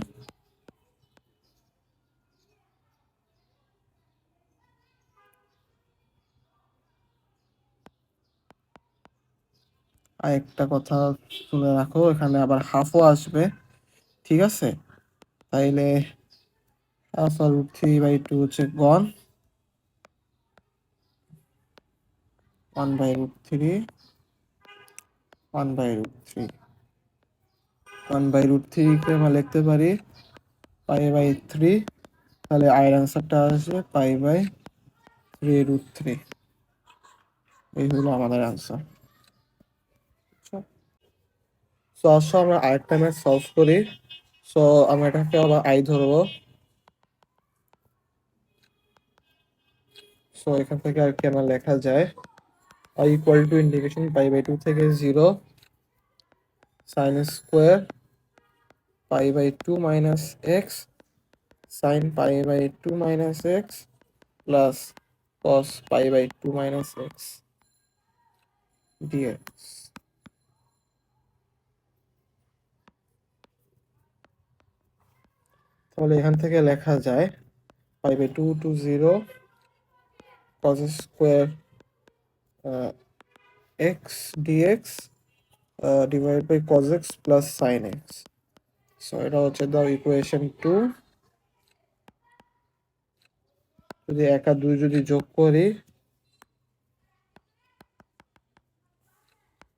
A: আরেকটা কথা শুনে রাখো, এখানে আবার হাফও আসবে, ঠিক আছে, তাইলে হাফ আর √3/2 হচ্ছে গন 1/√3 1/√3 1/√3 কে আমরা লিখতে পারি পাই বাই 3। তাহলে আয়ের অ্যান্সারটা আসবে পাই বাই 3√3। এই হলো আমাদের অ্যান্সার। সো আসো আমরা আরেকটা ম্যাথ সলভ করি। সো আমরা এটাকে আবার আই ধরবো। সো এখান থেকে আর কি আমরা লেখা যায় i equal to integration pi by 2 থেকে 0 sine square pi by 2 minus x sine pi by 2 minus x plus cos pi by 2 minus x dx. তাহলে এখান থেকে লেখা যায় pi by 2 to 0 cos square x dx divide by cos x plus sin x। So এটা হচ্ছে দাও equation 2। যদি 1 আর 2 যদি যোগ করি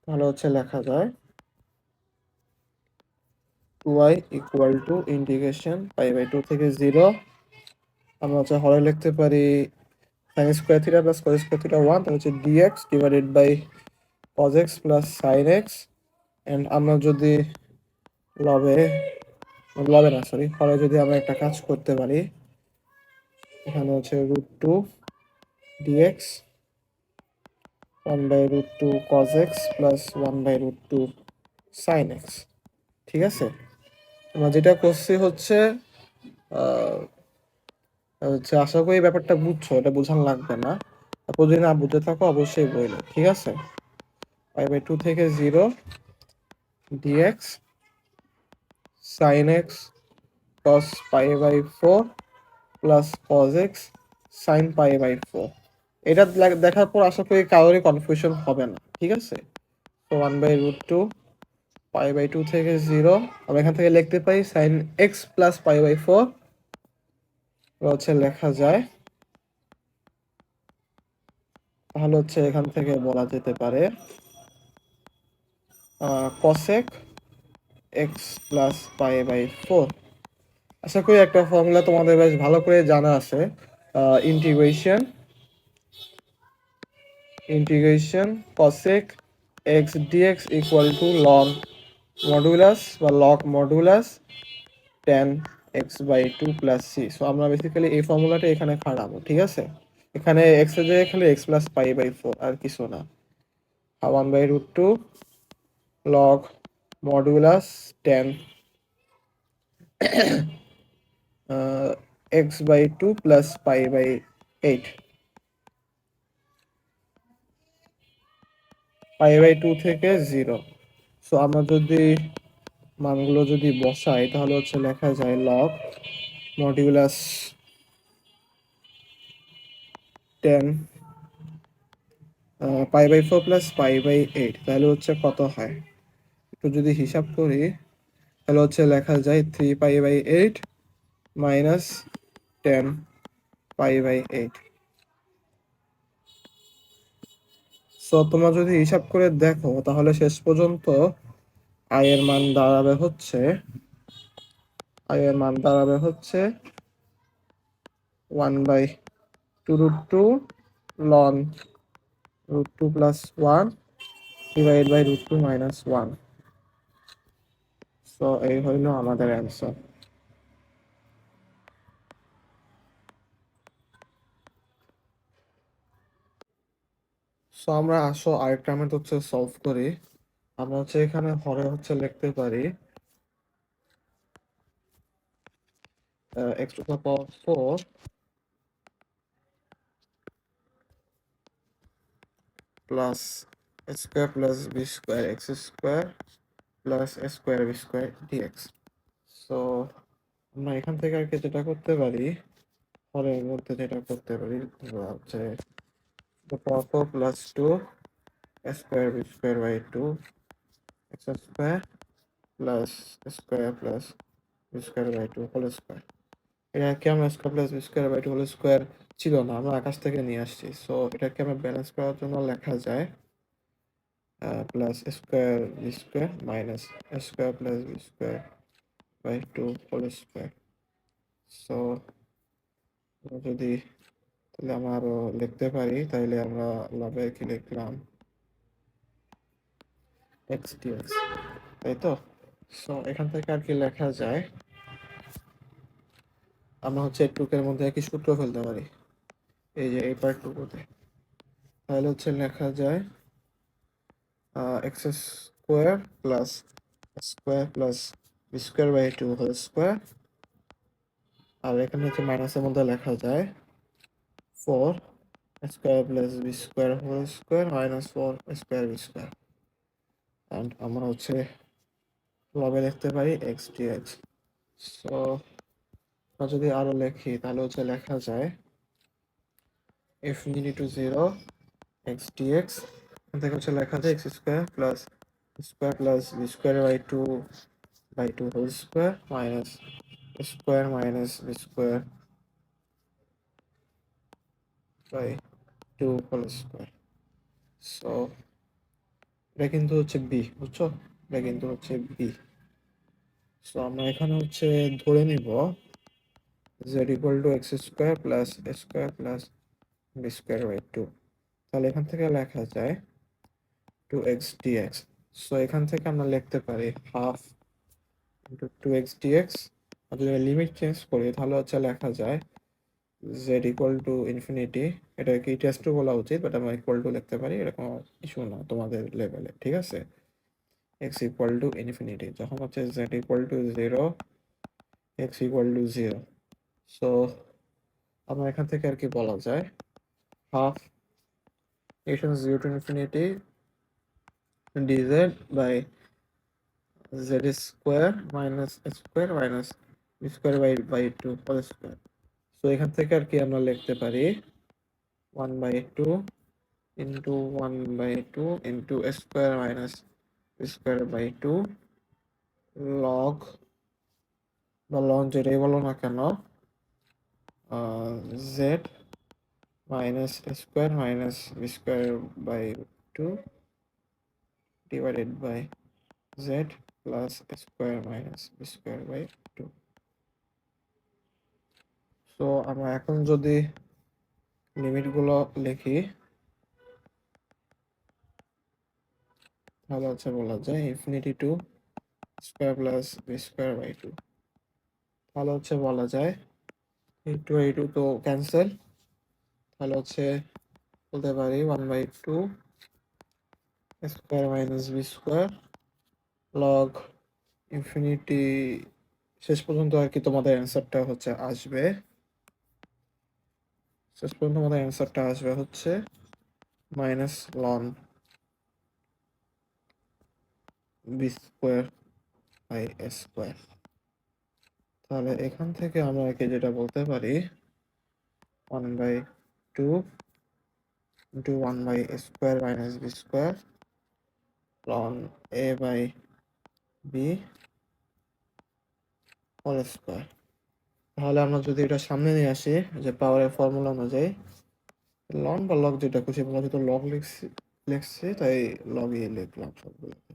A: তাহলে হচ্ছে লেখা যায় 2y equal to integration pi by 2 থেকে 0 আমরা হচ্ছে হরে লিখতে পারি sin square theta plus cos square theta 1, তাহলে হচ্ছে dx divided by cos x plus sin x। And আমরা যদি লবে লবে না সরি হরে যদি আমরা একটা কাজ করতে পারি, এখানে হচ্ছে √2 dx 1 by √2 cos x plus 1 by √2 sin x। ঠিক আছে, আমরা যেটা করছি হচ্ছে আশা করি ব্যাপারটা বুঝছো, এটা বোঝানো লাগবে না। তারপর যদি না বুঝে থাকো অবশ্যই বইলো, ঠিক আছে। পাই বাই 2 থেকে 0 dx sin x cos pi by 4 plus cos x sin pi by 4। এটা দেখার পর আশা করি কারোরই কনফিউশন হবে না, ঠিক আছে। তো 1 বাই √2 পাই বাই 2 থেকে 0 আমরা এখান থেকে লিখতে পাই sin x plus pi by 4 হচ্ছে লেখা যায়, তাহলে হচ্ছে এখান থেকে বলা যেতে পারে cosec x plus pi by 4। আশা করি একটা ফর্মুলা তোমাদের বেশ ভালো করে জানা আছে, integration cosec x dx equal to ln modulus বা log modulus tan x by 2 plus c। So আমরা বেসিক্যালি এই ফর্মুলাটা এখানে খাটাবো, ঠিক আছে। এখানে x এর জায়গায় খালি x প্লাস পাই বাই 4 আর কিছু না। 1 by √2 log modulus tan x by 2 plus pi by 8 pi by 2 থেকে 0। সো আমরা যদি মানগুলো যদি বসাই তাহলে হচ্ছে লেখা যায় log modulus 10 pi by 4 plus pi by 8, তাহলে হচ্ছে কত হয় একটু যদি হিসাব করি, তাহলে হচ্ছে লেখা যায় 3 pi by 8 minus 10 pi by 8। So তোমরা যদি হিসাব করে দেখো তাহলে শেষ পর্যন্ত আই এর মান দাঁড়াবে হচ্ছে 1 by 2√2 ln √2 plus 1 divide by √2 minus 1। So এই হইল আমাদের অ্যান্সার। সো আমরা আসো আরেকটা মেথড হচ্ছে সলভ করি। আমরা হচ্ছে এখানে হরে হচ্ছে লিখতে পারি x to the power 4 plus square plus B square x square plus square b square dx. So আমরা এখান থেকে আর কি যেটা করতে পারি, হরের মধ্যে যেটা করতে পারি হচ্ছে the power 4 plus 2 square b square by 2 x square plus square plus B square by 2 whole square. এটাকে আমরা square plus B square by 2 whole square ছিল না, আমরা আকাশ থেকে নিয়ে আসছি। সো এটাকে আমরা ব্যালেন্স করার জন্য লেখা যায় plus square b square minus square plus B square by 2 whole square. So যদি তাহলে আমরা আরো লিখতে পারি, তাইলে আমরা লবে কি লিখলাম x dx, তাই তো। সো এখান থেকে আর কি লেখা যায়, আমরা হচ্ছে টুকের মধ্যে একই সূত্র ফেলতে পারি, এই যে এই পার্টটুকুতে। তাহলে হচ্ছে লেখা যায় x square plus square plus B square by two whole square, আর এখানে হচ্ছে মাইনাসের মধ্যে লেখা যায় 4 square plus B square whole square minus 4 square b square. And আমরা হচ্ছে লবে লিখতে পারি এক্স ডিএক্স। সো আমরা যদি আরো লিখি তাহলে হচ্ছে লেখা যায় infinity to 0 x dx, এখান থেকে হচ্ছে লেখা যায় x square plus B square by two whole square minus b square by two whole square. So এটা কিন্তু হচ্ছে বি, বুঝছো, এটা কিন্তু হচ্ছে বি। সো আমরা এখানে হচ্ছে ধরে নিব z equal to x square plus B square by two. তাহলে এখান থেকে লেখা যায় টু এক্স ডিএক্স। সো এখান থেকে আমরা লিখতে পারি half into two x d x. আর যদি লিমিট চেঞ্জ করি তাহলে হচ্ছে লেখা যায় জেড ইকুয়াল টু ইনফিনিটি, এটা কি টেস্ট টু বলা উচিত, বাট আমরা ইকুয়াল টু লিখতে পারি, এরকম ইস্যু না তোমাদের লেভেলে, ঠিক আছে। এক্স ইকুয়াল টু ইনফিনিটি, যখন হচ্ছে z equal to zero x equal to zero. So আমরা এখান থেকে আর কি বলা যায় half equation zero to infinity dz by z square minus b square by two whole square. So এখান থেকে আর কি আমরা লিখতে পারি 1/2 into 1/2 into square minus square by two log বা লন যেটাই বলো না কেন z minus square minus b square by two divided by Z plus square minus b square by two. So আমরা এখন যদি লিমিটগুলো লিখি তাহলে হচ্ছে বলা যায় infinity to square plus B square by two. তাহলে হচ্ছে বলা যায় এই টু তো ক্যান্সেল, তাহলে হচ্ছে বলতে পারি 1/2 square minus b square log infinity. শেষ পর্যন্ত আর কি তোমাদের অ্যান্সারটা হচ্ছে আসবে, শেষ পর্যন্ত আমাদের অ্যান্সারটা আসবে হচ্ছে minus ln b square by square. তাহলে এখান থেকে আমরা কি যেটা বলতে পারি 1/2 into 1 by square minus b square ln a by b whole square. তাহলে আমরা যদি এটা সামনে নিয়ে আসি যে পাওয়ারের ফর্মুলা অনুযায়ী লন বা লগ যেটা খুশি, আমরা যেহেতু লগ লিখছি তাই লগই লিখলাম সবগুলোকে।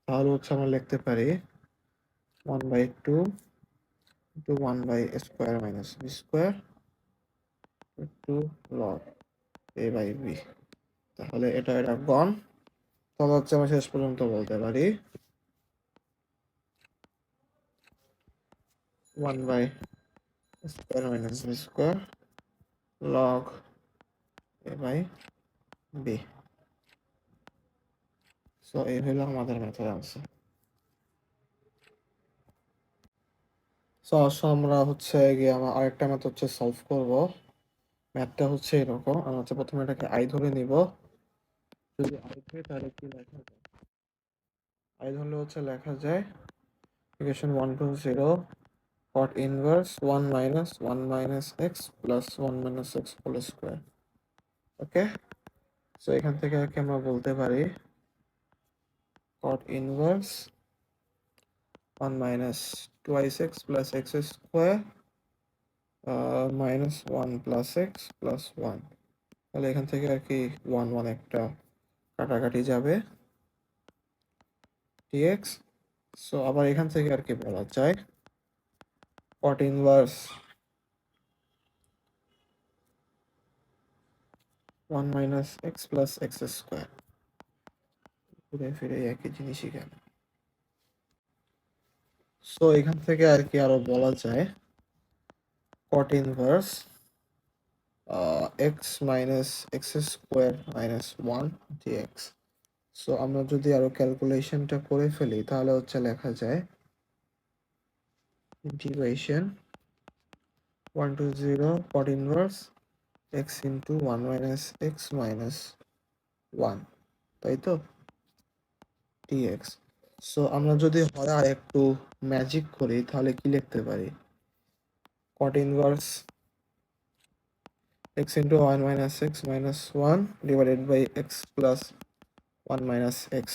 A: তাহলে হচ্ছে আমরা লিখতে পারি 1/2 into 1 by square minus b square to log a by b. তাহলে এটা গন। তাহলে হচ্ছে আমরা শেষ পর্যন্ত বলতে পারি 1 by square minus b square log a by b. So এই হলো আমাদের ম্যাথের আনসার। সো আমরা হচ্ছে গিয়ে আমরা আরেকটা ম্যাথ হচ্ছে সলভ করব। ম্যাথটা হচ্ছে এরকম, আমরা হচ্ছে প্রথমে এটাকে আই ধরে নিব। যদি আই ধরে তাহলে কি লেখা যায়, আই ধরলে হচ্ছে লেখা যায় equation 1 to 0 cot inverse 1 minus 1 minus x plus 1 minus x whole square. Okay, so এখান থেকে আর কি আমরা বলতে পারি cot inverse 1 minus twice x plus x square minus 1 plus x plus 1। তাহলে এখান থেকে আর কি 1 1 একটা কাটাকাটি যাবে dx। সো আবার এখান থেকে আর কি বলা যায় cot inverse 1 minus x plus x square, ঘুরে ফিরে একই জিনিসই কেন। সো এখান থেকে আর কি আরো বলা যায় cot inverse x minus x square minus 1 dx। So আমরা যদি আরো ক্যালকুলেশনটা করে ফেলি তাহলে হচ্ছে লেখা যায় integration 1 to 0 cot inverse x into 1 minus x minus 1, তাই তো, dx। সো আমরা যদি হয় আর একটু ম্যাজিক করি তাহলে কি লিখতে পারি, cot inverse x into 1 minus x minus 1 divided by x plus 1 minus x।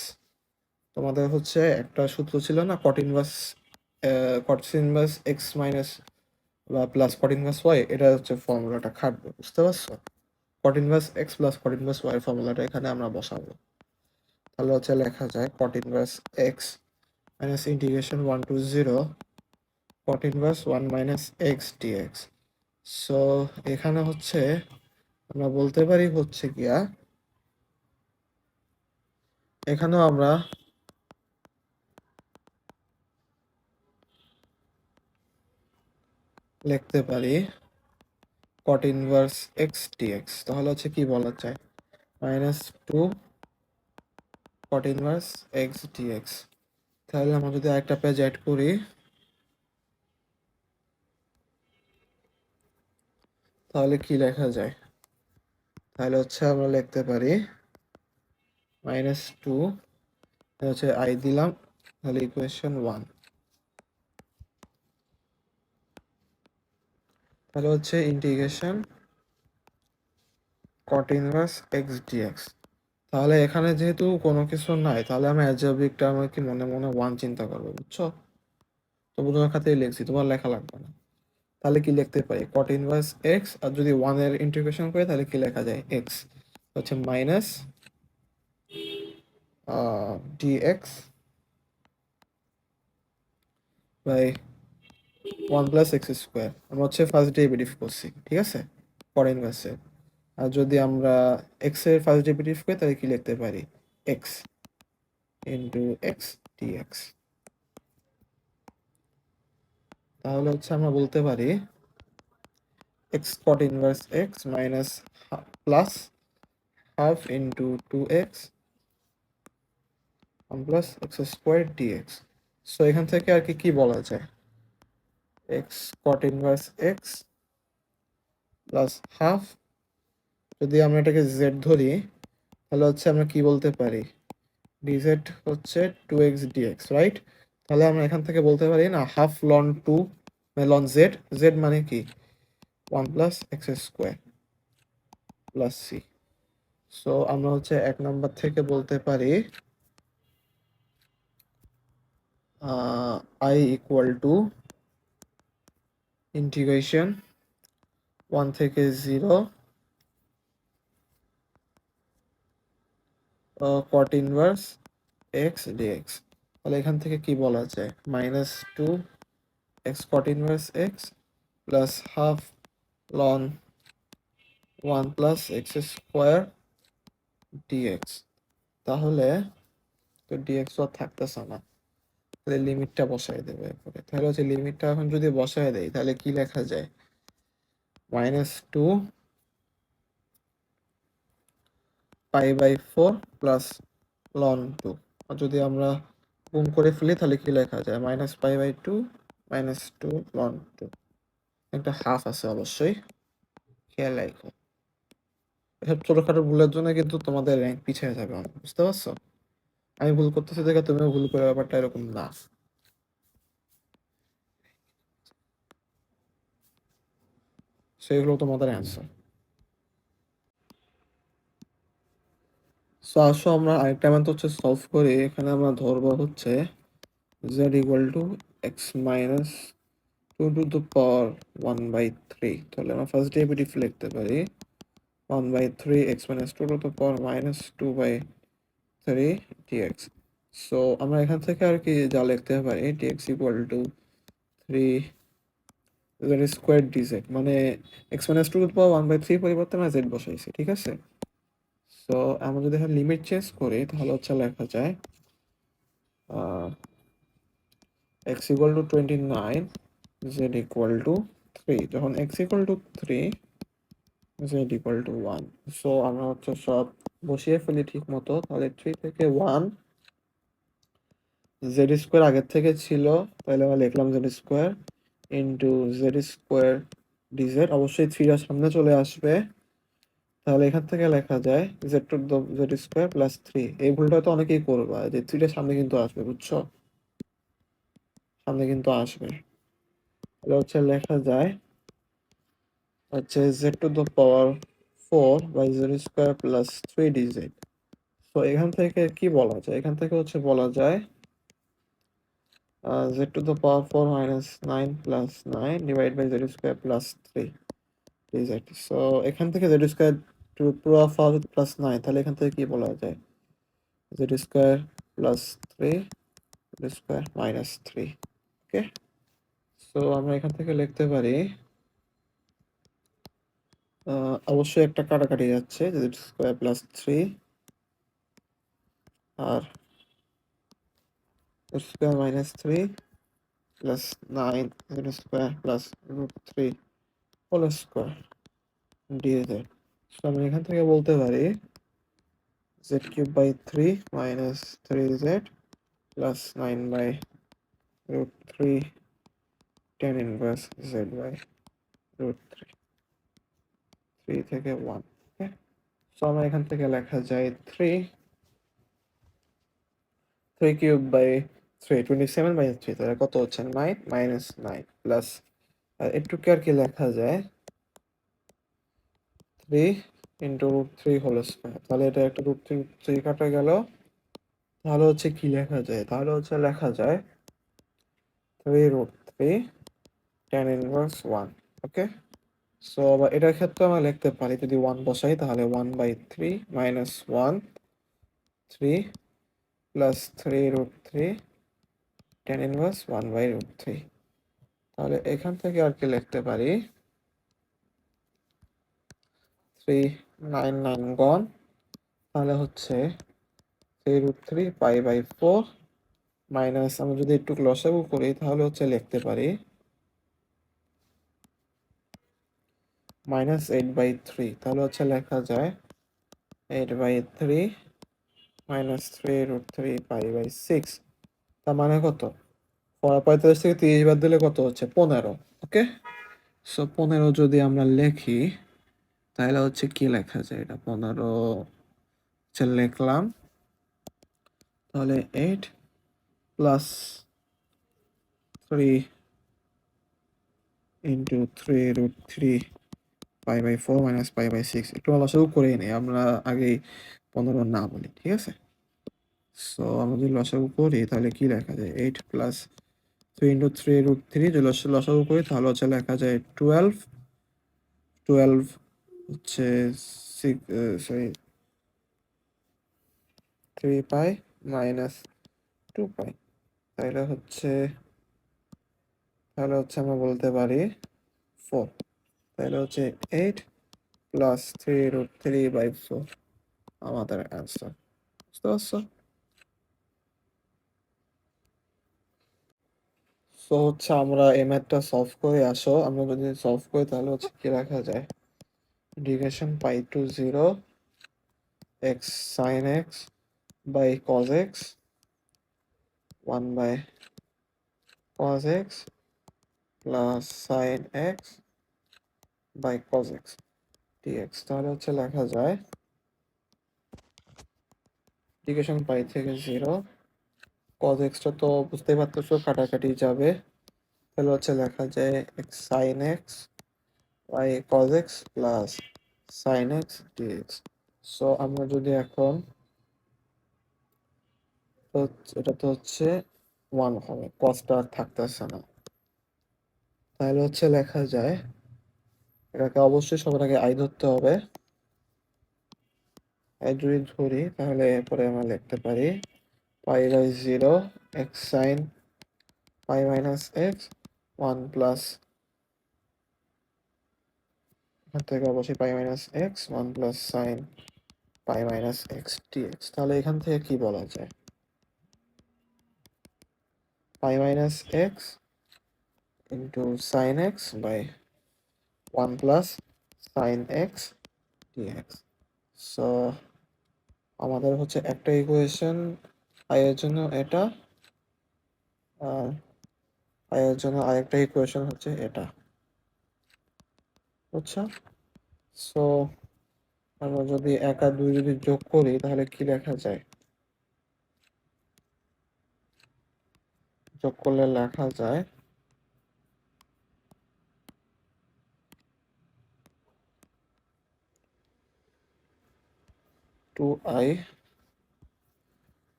A: তোমাদের হচ্ছে একটা সূত্র ছিল না, cot ইনভার্স x মাইনাস বা প্লাস cot ইনভার্স y, এটা হচ্ছে ফর্মুলাটা খাটবে, বুঝতে পারছো? cot inverse x plus cot inverse y ফর্মুলাটা এখানে আমরা বসাবো। তাহলে হচ্ছে লেখা যায় cot inverse x minus integration 1 to 0 cot inverse 1 minus x dx। So এখানে হচ্ছে আমরা বলতে পারি হচ্ছে গিয়া, এখানেও আমরা লিখতে পারি cot ইনভার্স x dx। তাহলে হচ্ছে কি বলা যায়, minus 2 cot inverse x dx। তাহলে আমরা যদি আরেকটা পেজ অ্যাড করি তাহলে কি লেখা যায়, তাহলে হচ্ছে আমরা লিখতে পারি মাইনাস 2 হচ্ছে i দিলাম, তাহলে ইকুয়েশন 1, তাহলে হচ্ছে integration cot inverse x dx। তাহলে এখানে যেহেতু কোনো কিছু নাই তাহলে আমি অ্যালজেব্রিকটা আমরা কি মনে মনে 1 চিন্তা করবো, বুঝছো? তো তোমার খাতেই লিখছি, তোমার লেখা লাগবে না। তাহলে কি লিখতে পারি, cot ইনভার্স x, আর যদি 1 এর ইন্টিগ্রেশন করি তাহলে কি লেখা যায়, x হচ্ছে minus dx by 1 plus x square. আমরা হচ্ছে ফার্স্ট ডেরিভেটিভ করছি, ঠিক আছে, cot ইনভার্সের। আর যদি আমরা এক্স এর ফার্স্ট ডেরিভেটিভ করি তাহলে কি লিখতে পারি, x ইন্টু এক্স dx। তাহলে হচ্ছে আমরা বলতে পারি x cot inverse x minus plus half into 2x 1 plus x square dx। So এখান থেকে আর কি কি বলা যায়, x cot inverse x plus half, যদি আমরা এটাকে z ধরি তাহলে হচ্ছে আমরা কি বলতে পারি, dz হচ্ছে 2x dx, রাইট? তাহলে আমরা এখান থেকে বলতে পারি না, half ln 2 ln z, z মানে কি 1 plus x square plus c। So আমরা হচ্ছে 1 নাম্বার থেকে বলতে পারি i ইকুয়াল টু ইন্টিগ্রেশন 1 থেকে 0 cot ইনভার্স x dx। তাহলে এখান থেকে কি বলা যায়, minus 2 x cot inverse x plus half loan 1 plus x square dx। তাহলে তো dx তো আর থাকতেছে না, তাহলে লিমিটটা বসাই দেবে এরপরে। তাহলে হচ্ছে লিমিটটা এখন যদি বসায় দেই তাহলে কি লেখা যায়, minus 2 pi by 4 plus ln 2। আর যদি আমরা গুণ করে ফেলি তাহলে কি লেখা যায়, minus pi by 2 minus 2 ln 2। একটা হাফ আছে অবশ্যই, খেয়াল রাখো। এসব ছোটখাটো ভুলের জন্য কিন্তু তোমাদের র্যাঙ্ক পিছিয়ে যাবে অনেক, বুঝতে পারছো? আমি ভুল করতেছি দেখে তুমিও ভুল করে, ব্যাপারটা এরকম না। সেগুলো তোমাদের অ্যান্সার। সো আসো আমরা আরেকটা ম্যাথ হচ্ছে সলভ করি। এখানে আমরা ধরবো হচ্ছে z equal to x minus 2 to the power 1 by 3। তাহলে আমরা ফার্স্ট ডেরিভেটিভ লিখতে পারি 1 by 3 x minus 2 to the power minus 2 by 3 dx। So আমরা এখান থেকে আর কি যা লিখতে পারি, dx equal to 3 z square dz, মানে x minus 2 to the power 1 by 3 পরিবর্তে আমরা z বসাইছি, ঠিক আছে। সো আমরা যদি এখানে লিমিট চেঞ্জ করি তাহলে হচ্ছে লেখা যায় x equal two 29, z equal to 3। যখন x equal to 3, z equal to 1। So আমরা হচ্ছে সব বসিয়ে ফেলি ঠিক মতো। তাহলে 3 থেকে 1, জেড স্কোয়ার আগের থেকে ছিল, তাহলে আমরা লিখলাম Z square into Z square DZ. অবশ্যই 3টা সামনে চলে আসবে, তাহলে এখান থেকে লেখা যায় z to z square plus 3। এই ভুলটা তো অনেকেই করবা, যে 3টা সামনে কিন্তু আসবে, বুঝছো? সামনে কিন্তু আসবে। তাহলে হচ্ছে লেখা যায় হচ্ছে z to the power 4 by z square plus 3 dz. তো এখান থেকে কি বলা যায়? এখান থেকে হচ্ছে বলা যায় z to the power 4 minus 9 plus 9 divided by z square plus 3 dz। So এখান থেকে z square to the power 4 plus 9, তাহলে এখান থেকে কি বলা যায়? z square plus 3 z square minus 3। ওকে, সো আমরা এখান থেকে লিখতে পারি অবশ্যই একটা কাটাকাটি যাচ্ছে, z square plus 3 আর z square minus 3 plus 9 z square plus root 3 whole square dz। So আমরা এখান থেকে বলতে পারি z cube by 3 minus 3z plus 9 by root 3 tan inverse z by root 3, 3 থেকে 1। ওকে, সো আমরা এখান থেকে লেখা যায় 3 cube by 3 27 by 3, তাহলে কত হচ্ছে 9 minus 9 প্লাস একটু আর কি লেখা যায় 3 into root 3 whole square। তাহলে এটা একটা root 3 কাটা গেল, তাহলে হচ্ছে কি লেখা যায়? তাহলে হচ্ছে লেখা যায় 3 root 3 tan inverse 1। Okay, so আবার এটার ক্ষেত্রে আমরা লিখতে পারি, যদি 1 বসাই তাহলে 1/3 minus 1 3 plus 3 root 3 tan inverse 1 by root 3। তাহলে এখান থেকে আর কি লিখতে পারি 3 9 9 গন, তাহলে হচ্ছে 3 root 3 pi by 4 মাইনাস, আমরা যদি একটু লসাগু করি তাহলে হচ্ছে লিখতে পারি minus 8/3। তাহলে হচ্ছে লেখা যায় 8/3 minus 3 root 3 pi by 6। তার মানে কত? 45 থেকে 30 বাদ দিলে কত হচ্ছে? 15। ওকে, সো 15 যদি আমরা লিখি তাহলে হচ্ছে কি লেখা যায়? এটা 15 হচ্ছে লিখলাম, তাহলে 8 plus 3 into 3 root 3 pi by 4 minus pi by 6। একটু লসাগু করে নিই, আমরা আগেই 15 না বলি, ঠিক আছে? সো আমরা যদি লসাগু করি তাহলে কি লেখা যায়? 8 প্লাস 3 ইন্টু 3 root 3 যদি লসাগু করি তাহলে হচ্ছে লেখা যায় 12 হচ্ছে 6 সরি 3 পাই মাইনাস 2 পাই। তাহলে হচ্ছে আমরা বলতে পারি 4। তাহলে হচ্ছে 8 প্লাস 3 root 3 by 4 আমাদের অ্যান্সার। বুঝতে পারছো? সো হচ্ছে আমরা এই ম্যাথটা সলভ করে আসো। আমরা যদি সলভ করি তাহলে হচ্ছে কি রাখা যায়? Integration pi to 0 x sin x by cos x 1 by cos x plus sin x by cos x dx। তাহলে হচ্ছে লেখা যায় ইন্টিগ্রেশন পাই থেকে 0 cos x টা তো বুঝতেই পারতেছো কাটাকাটি যাবে, তাহলে হচ্ছে লেখা যায় x sin x by cos x plus sin x dx। So আমরা যদি এখন তো এটা তো হচ্ছে 1 হবে, cosটা আর থাকতেছে না, তাহলে হচ্ছে লেখা যায় এটাকে অবশ্যই সবার আগে আই ধরতে হবে। আই যদি ধরি তাহলে এরপরে আমরা লিখতে পারি pi by 0 x sin pi minus x 1 plus, এখান থেকে অবশ্যই pi minus x 1 plus sine pi minus x dx. তাহলে এখান থেকে কি বলা যায়? Pi minus x into sine x by 1 plus sine x dx. So আমাদের হচ্ছে একটা ইকুয়েশন আই এর জন্য এটা, আর আই এর জন্য আরেকটা ইকুয়েশন হচ্ছে এটা, বুঝছো? সো আমরা যদি 1 আর 2 যদি যোগ করি তাহলে কি লেখা যায়? যোগ করলে লেখা যায় 2i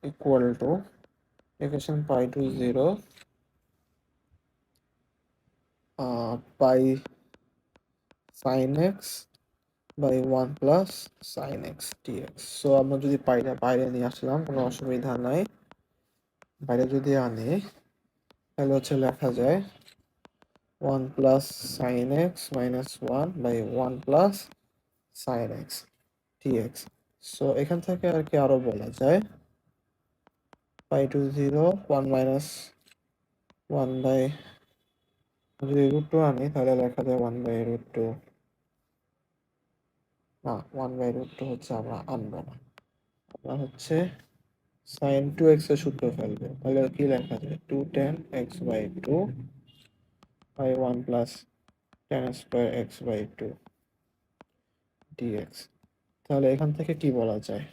A: equal to equation pi to 0 pi sin x by 1 plus sin x dx। So আমরা যদি পাইটা বাইরে নিয়ে আসলাম, কোনো অসুবিধা নাই। বাইরে যদি আনি তাহলে হচ্ছে লেখা যায় 1 plus sin x minus 1 by 1 plus sin x dx। So এখান থেকে আর কি আরো বলা যায় pi to 0 1 minus 1 by, যদি রুট টু আনি তাহলে লেখা যায় 1 by root 2। না, 1 by root 2 হচ্ছে আমরা আনবো না, আমরা হচ্ছে sin 2x এর সূত্র ফেলবো। তাহলে কি লেখা যায় 2 tan x by 2 by 1 plus tan square x by 2 dx। তাহলে এখান থেকে কি বলা যায়?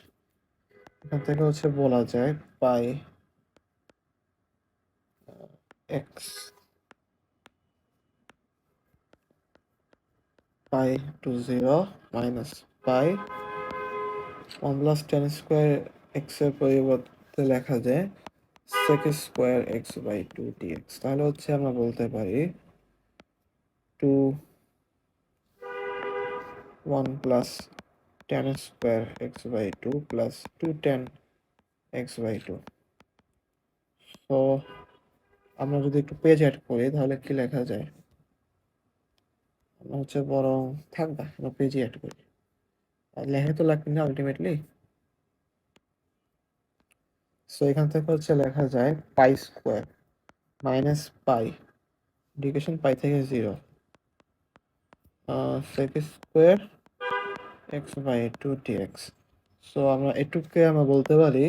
A: এখান থেকে হচ্ছে বলা যায় পাই x pi to 0 minus pi 1 plus tan square x এর পরিবর্তে লেখা যায় sec square x by 2 dx। তাহলে হচ্ছে আমরা বলতে পারি 2 1 plus tan square x by 2 plus 2 tan x by 2। তো আমরা যদি একটু পেজ অ্যাড করি তাহলে কি লেখা যায়? আমরা হচ্ছে বরং থাকবা, আমরা পেজই অ্যাড করি, আর লেখা তো লাগবে না আলটিমেটলি। সো এখান থেকে হচ্ছে লেখা যায় pi square minus pi integration pi থেকে 0 sec square x by 2 dx. So আমরা এটুকুকে আমরা বলতে পারি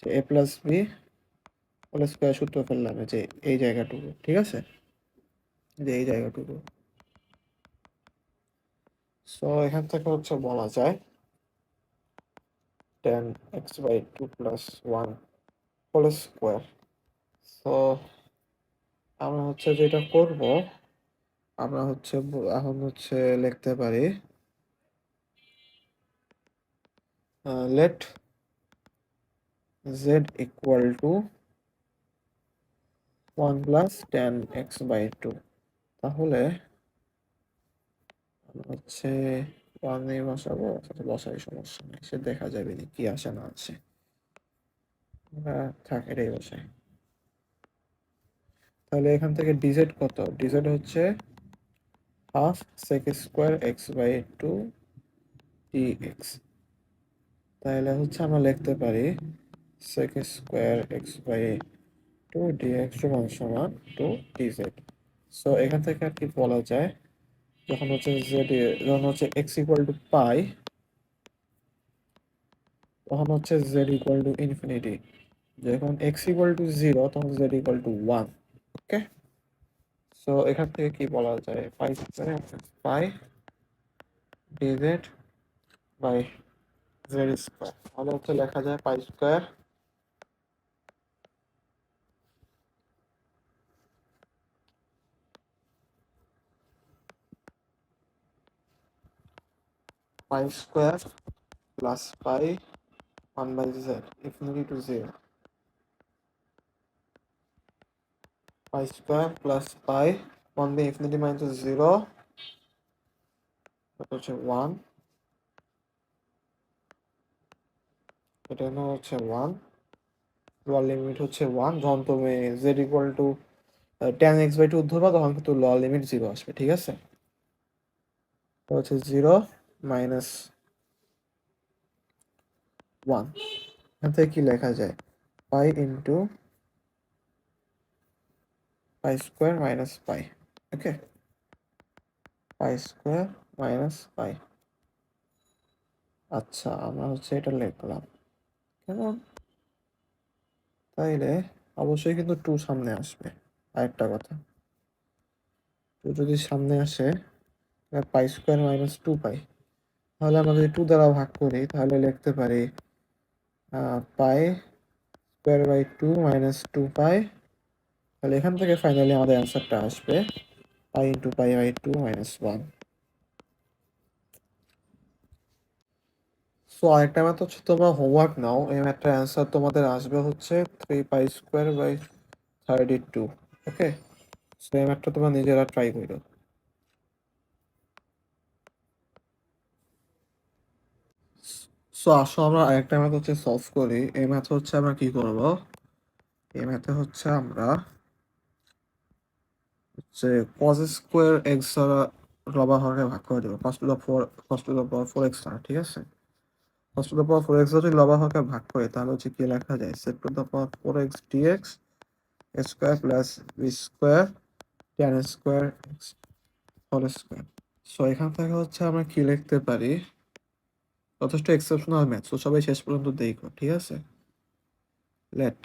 A: যে A plus B whole square সূত্র ফেললাম, যে এই জায়গাটুকু, ঠিক আছে, যে এই জায়গাটুকু। সো এখান থেকে হচ্ছে বলা যায় tan x by 2 plus 1 whole square. So আমরা হচ্ছে যেটা করব, আমরা হচ্ছে এখন হচ্ছে লিখতে পারি late z equal to 1 plus tan x by 2। তাহলে আমরা হচ্ছে 1 নিয়ে বসাবো, বসাই সমস্যা নেই, সে দেখা যাবে কি আসে না আসে, আমরা থাক এটাই বসাই। তাহলে এখান থেকে dz কত? dz হচ্ছে half sec square x by 2 dx। তাহলে হচ্ছে আমরা লিখতে পারি sec square x by 2 dx সমান সমান 2 dz। সো এখান থেকে আর কি বলা যায়, যখন হচ্ছে যখন হচ্ছে x ইকুয়াল টু পাই, তখন হচ্ছে z ইকুয়াল টু ইনফিনিটি। যখন x ইকুয়াল টু 0 তখন z equal to 1। Okay, so এখান থেকে কি বলা যায় pi square pi dz by z square. তাহলে হচ্ছে লেখা যায় pi square plus pi 1 by z infinity to 0, pi square plus pi 1 by infinity minus 0, এটা হচ্ছে 1, এটা হচ্ছে 1, লোয়ার লিমিট হচ্ছে 1। যখন তুমি z equal to tan x by 2 ধরবা তখন কিন্তু লোয়ার লিমিট 0 আসবে, ঠিক আছে। তো হচ্ছে 0 মাইনাস 1, এখান থেকে কি লেখা যায় pi into pi square minus pi. Okay, pi square minus pi. আচ্ছা, আমরা হচ্ছে এটা লিখলাম কেমন, তাইলে অবশ্যই কিন্তু টু সামনে আসবে। আরেকটা কথা, টু যদি সামনে আসে, পাই স্কোয়ার মাইনাস টু পাই, তাহলে আমরা যদি টু দ্বারা ভাগ করি তাহলে লিখতে পারি pi square by two minus two pi. তাহলে এখান থেকে ফাইনালি আমাদের অ্যান্সারটা আসবে pi into pi by two minus one. So আরেকটা ম্যাথ হচ্ছে, তোমরা হোমওয়ার্ক নাও, এই ম্যাথটার অ্যান্সার তোমাদের আসবে হচ্ছে three pi square by 32। Okay, so এই ম্যাথটা তোমরা নিজেরা ট্রাই করো। সো আসো আমরা আরেকটা ম্যাথ হচ্ছে সলভ করি। এই ম্যাথ হচ্ছে আমরা কি করব, এই ম্যাথে হচ্ছে আমরা হচ্ছে cos স্কোয়ার এক্স দ্বারা লবা হরকে ভাগ করে দেবো, cos two the power 4x দ্বারা। ঠিক আছে, cos two the power 4x যদি লবা হরকে ভাগ করে তাহলে হচ্ছে কি লেখা যায়, sec to the power 4x dx square plus B square tan square x whole square. So এখান থেকে হচ্ছে আমরা কি লিখতে পারি, যথেষ্ট এক্সেপশনাল ম্যাথ, তো সবাই শেষ পর্যন্ত দেখো। ঠিক আছে, let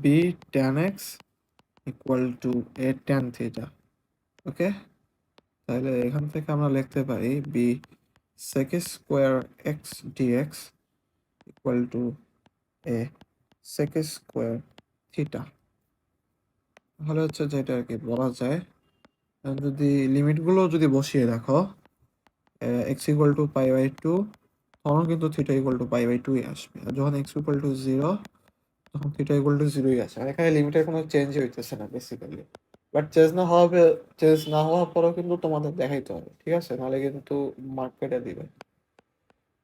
A: B tan x equal to A tan theta. Okay, তাহলে এখান থেকে আমরা লিখতে পারি B sec square x dx equal to A sec square theta. তাহলে হচ্ছে যেটা আর কি বলা যায়, যদি লিমিটগুলো যদি বসিয়ে রাখো, x equal to pi by two, তখন কিন্তু theta equal to pi by টুই আসবে। আর যখন এক্স ইকুয়াল টু জিরো, তখন থিটা ইকুয়াল টু জিরোই আসে। আর এখানে লিমিটের কোনো চেঞ্জ হইতেছে না বেসিক্যালি। বাট চেঞ্জ না হওয়ার পরেও কিন্তু তোমাদের দেখাইতে হবে। ঠিক আছে, নাহলে কিন্তু মার্ক কেটে দিবে।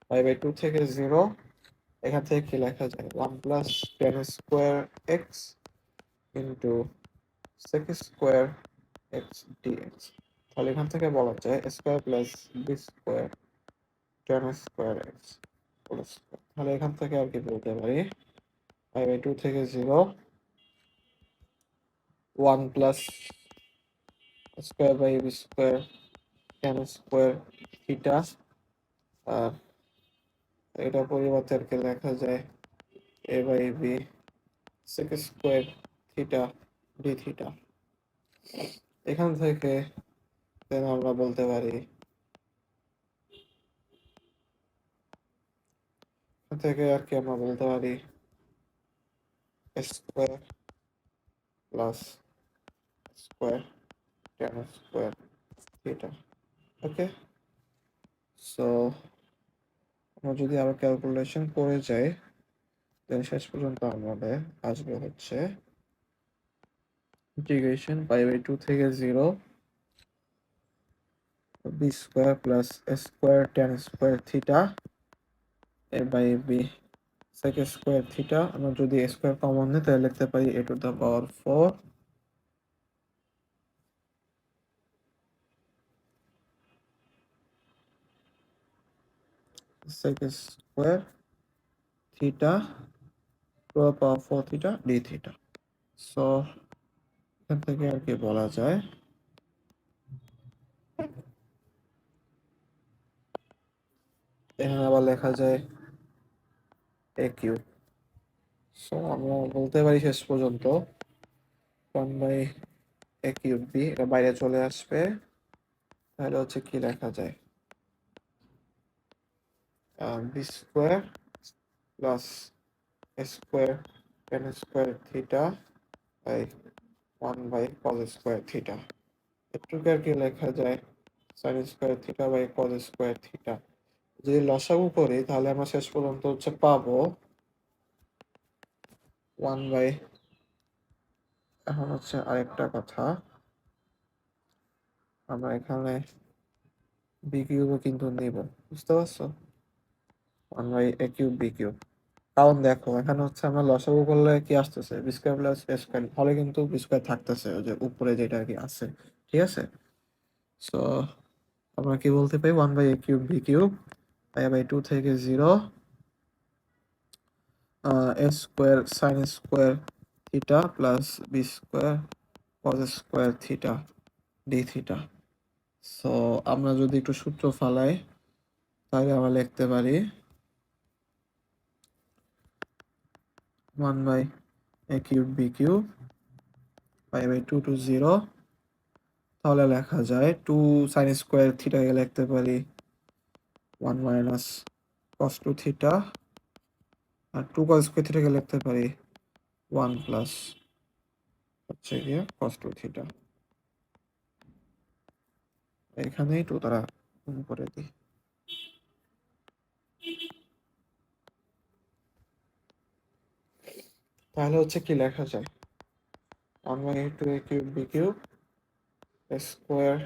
A: পাই বাই টু থেকে জিরো, এখান থেকে কি লেখা যায়, one plus tan square x into sec square x dx. তাহলে এখান থেকে বলা যায় square plus B square tan square x whole square. তাহলে এখান থেকে আর কি বলতে পারি, পাই বাই টু থেকে zero, one plus square by B square tan square theta. আর এটা পরিবর্তে আর কি লেখা যায় A by B sec square theta D theta. এখান থেকে দেন আমরা বলতে পারি, এখান থেকে আর কি আমরা বলতে পারি square plus square tan square theta. Okay, so আমরা যদি আবার ক্যালকুলেশন করে যাই, দেন শেষ পর্যন্ত আমাদের আসবে হচ্ছে ইন্টিগ্রেশন পাই বাই টু থেকে zero B square plus square tan square theta A by B sec square theta. আমরা যদি স্কোয়ার কমন নিই তাহলে লিখতে পারি A to the power 4 sec square theta to the power 4 theta D theta. So এখান থেকে আর কি বলা যায়, এখানে আবার লেখা যায় এ কিউব। সো আমরা বলতে পারি শেষ পর্যন্ত one by A cube b, এটা বাইরে চলে আসবে। তাহলে হচ্ছে কি লেখা যায়, b square plus square tan square theta by one by cos square theta. এটুকু আর কি লেখা যায় sine square theta by cos square theta. যদি লসাগু করি তাহলে আমরা শেষ পর্যন্ত হচ্ছে পাবো ওয়ান বাই, এখন হচ্ছে আরেকটা কথা, আমরা এখানে বি কিউবও কিন্তু নিব, বুঝতে পারছো, one by A cube B cube. কারণ দেখো এখানে হচ্ছে আমরা লসাগু করলে কি আসতেছে, b square plus a square, ফলে কিন্তু বি স্কোয়ার থাকতেছে ওই যে উপরে যেটা আর কি আছে। ঠিক আছে, সো আমরা কি বলতে পারি, one by A cube B cube pi by two থেকে zero A square sine square theta plus B square cos square theta D theta. So আমরা যদি একটু সূত্র ফালাই তাহলে আমরা লিখতে পারি 1/a cube B cube π/2 two 0। তাহলে লেখা যায় 2 সাইন স্কোয়ার থিটাকে লিখতে পারি 1 মাইনাস কস 2 থিটা, আর 2 কস স্কোয়ার থিটাকে লিখতে পারি 1 প্লাস হচ্ছে গিয়ে কস 2 থিটা। এখানেই তো তারা গুণ করে দিই। তাহলে হচ্ছে কি লেখা যায় 1/2a cube B cube square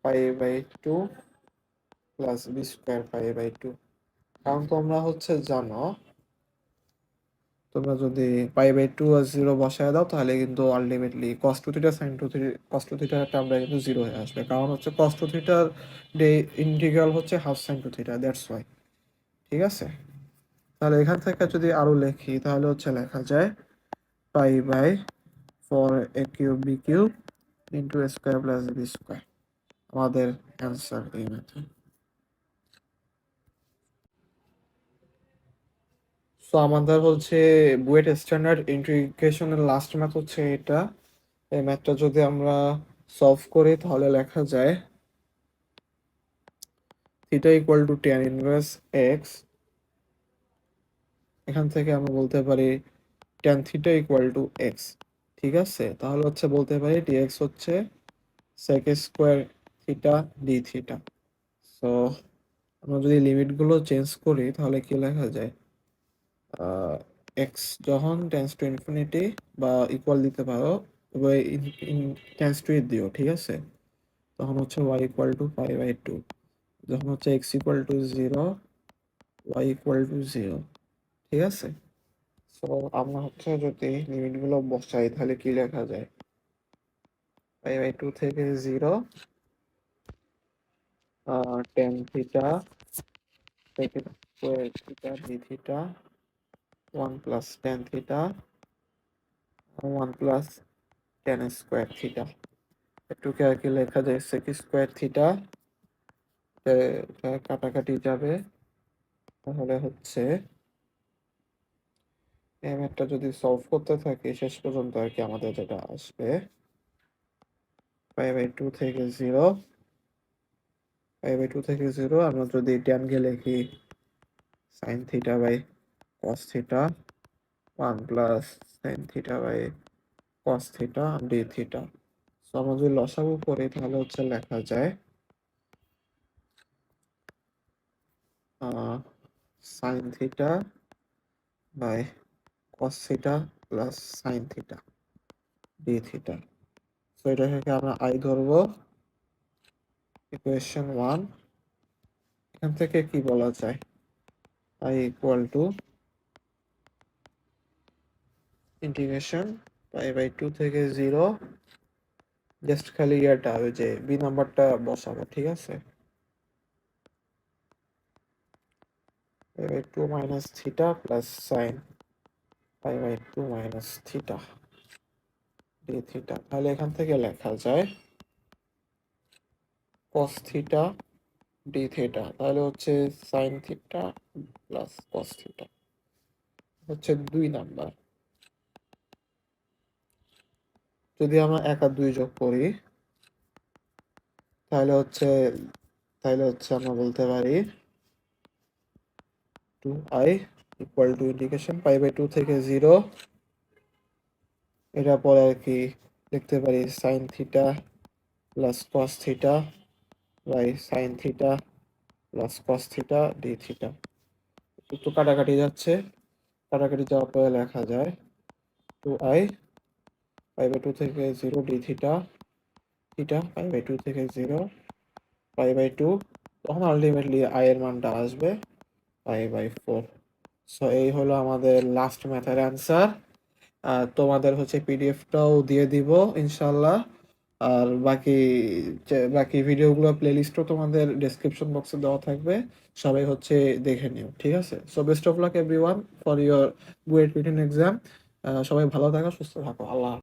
A: π/2 plus B square π/2। কারণ তোমরা হচ্ছে জানো, তোমরা যদি π/2 আর 0 বসায় দাও তাহলে কিন্তু ultimately cos 2 theta sin 2 theta cos 2 থিটার টার্মটা কিন্তু 0 হয়ে আসবে, কারণ হচ্ছে cos 2 থিটার ইন্টিগ্রাল হচ্ছে half sin 2 theta, that's why. ঠিক আছে, তাহলে এখান থেকে যদি আরো লিখি তাহলে হচ্ছে লেখা যায় π/4a cube B cube into a square plus B square. আমাদের অ্যান্সার এই মেথড। সো আমাদের হচ্ছে বুয়েট স্ট্যান্ডার্ড ইন্টিগ্রেশনের লাস্ট ম্যাথ হচ্ছে এটা। এই ম্যাথটা যদি আমরা সলভ করি তাহলে লেখা যায় theta equal to tan inverse x. এখান থেকে আমরা বলতে পারি tan theta equal to x. ঠিক আছে, তাহলে হচ্ছে বলতে পারি dx হচ্ছে sec square theta D theta. So আমরা যদি লিমিটগুলো চেঞ্জ করি তাহলে কি লেখা যায়, এক্স যখন টেন্স টু ইনফিনিটি বা ইকুয়াল দিতে পারো, তবে টেন্স টু দিও, ঠিক আছে, তখন হচ্ছে y ইকুয়াল টু π/2। যখন হচ্ছে x equal to 0, y equal to 0। ঠিক আছে, সো আমরা হচ্ছে যদি লিমিটগুলো বসাই তাহলে কি লেখা যায়, π/2 থেকে 0 tan থিটা থেকে square theta D theta 1 plus tan theta 1 plus tan square theta. একটুকে আর কি লেখা যায় sec স্কোয়ার থিটা, কাটাকাটি যাবে, তাহলে হচ্ছে এই ম্যাথটা যদি সলভ করতে থাকি শেষ পর্যন্ত আর কি আমাদের যেটা আসবে π/2 থেকে 0, π/2 থেকে 0 আমরা যদি tan কে লিখি sin theta by cos theta 1 plus sin theta by cos theta D theta. So আমরা যদি লসাগু করি তাহলে হচ্ছে লেখা যায় sin theta by cos theta plus sin theta D theta. So এটা থেকে আমরা আই ধরবো, ইকুয়েশন 1। এখান থেকে কি বলা যায়, আই ইকুয়াল টু ইন্টিগ্রেশন π/2 থেকে 0, জাস্ট খালি ইয়াটা ওই যে বি নাম্বারটা বসাবো। ঠিক আছে, π/2 minus theta plus sine π/2 minus theta D theta. তাহলে এখান থেকে লেখা যায় cos থিটা ডি থিটা, তাহলে হচ্ছে sign theta plus cos theta হচ্ছে 2 নাম্বার। যদি আমরা 1 আর 2 যোগ করি তাহলে হচ্ছে আমরা বলতে পারি 2i ইকুয়াল টু ইন্টিগ্রেশন π/2 থেকে 0, এটা পরে আর কি লিখতে পারি sine theta plus cos theta by sine theta plus cos theta D theta. একটু কাটাকাটি যাচ্ছে, কাটাকাটি যাওয়ার পরে লেখা যায় 2i π/2 থেকে 0 ডি থিটা থিটা π/2 থেকে 0 π/2, তখন আলটিমেটলি i এর মানটা আসবে π/4। সো এই হলো আমাদের লাস্ট ম্যাথের অ্যান্সার। তোমাদের হচ্ছে পিডিএফটাও দিয়ে দিব ইনশাল্লাহ, আর বাকি ভিডিওগুলো প্লেলিস্টও তোমাদের ডেসক্রিপশন বক্সে দেওয়া থাকবে, সবাই হচ্ছে দেখে নিও। ঠিক আছে, so best of luck everyone for your BUET written exam. সবাই ভালো থাকো, সুস্থ থাকো। আল্লাহ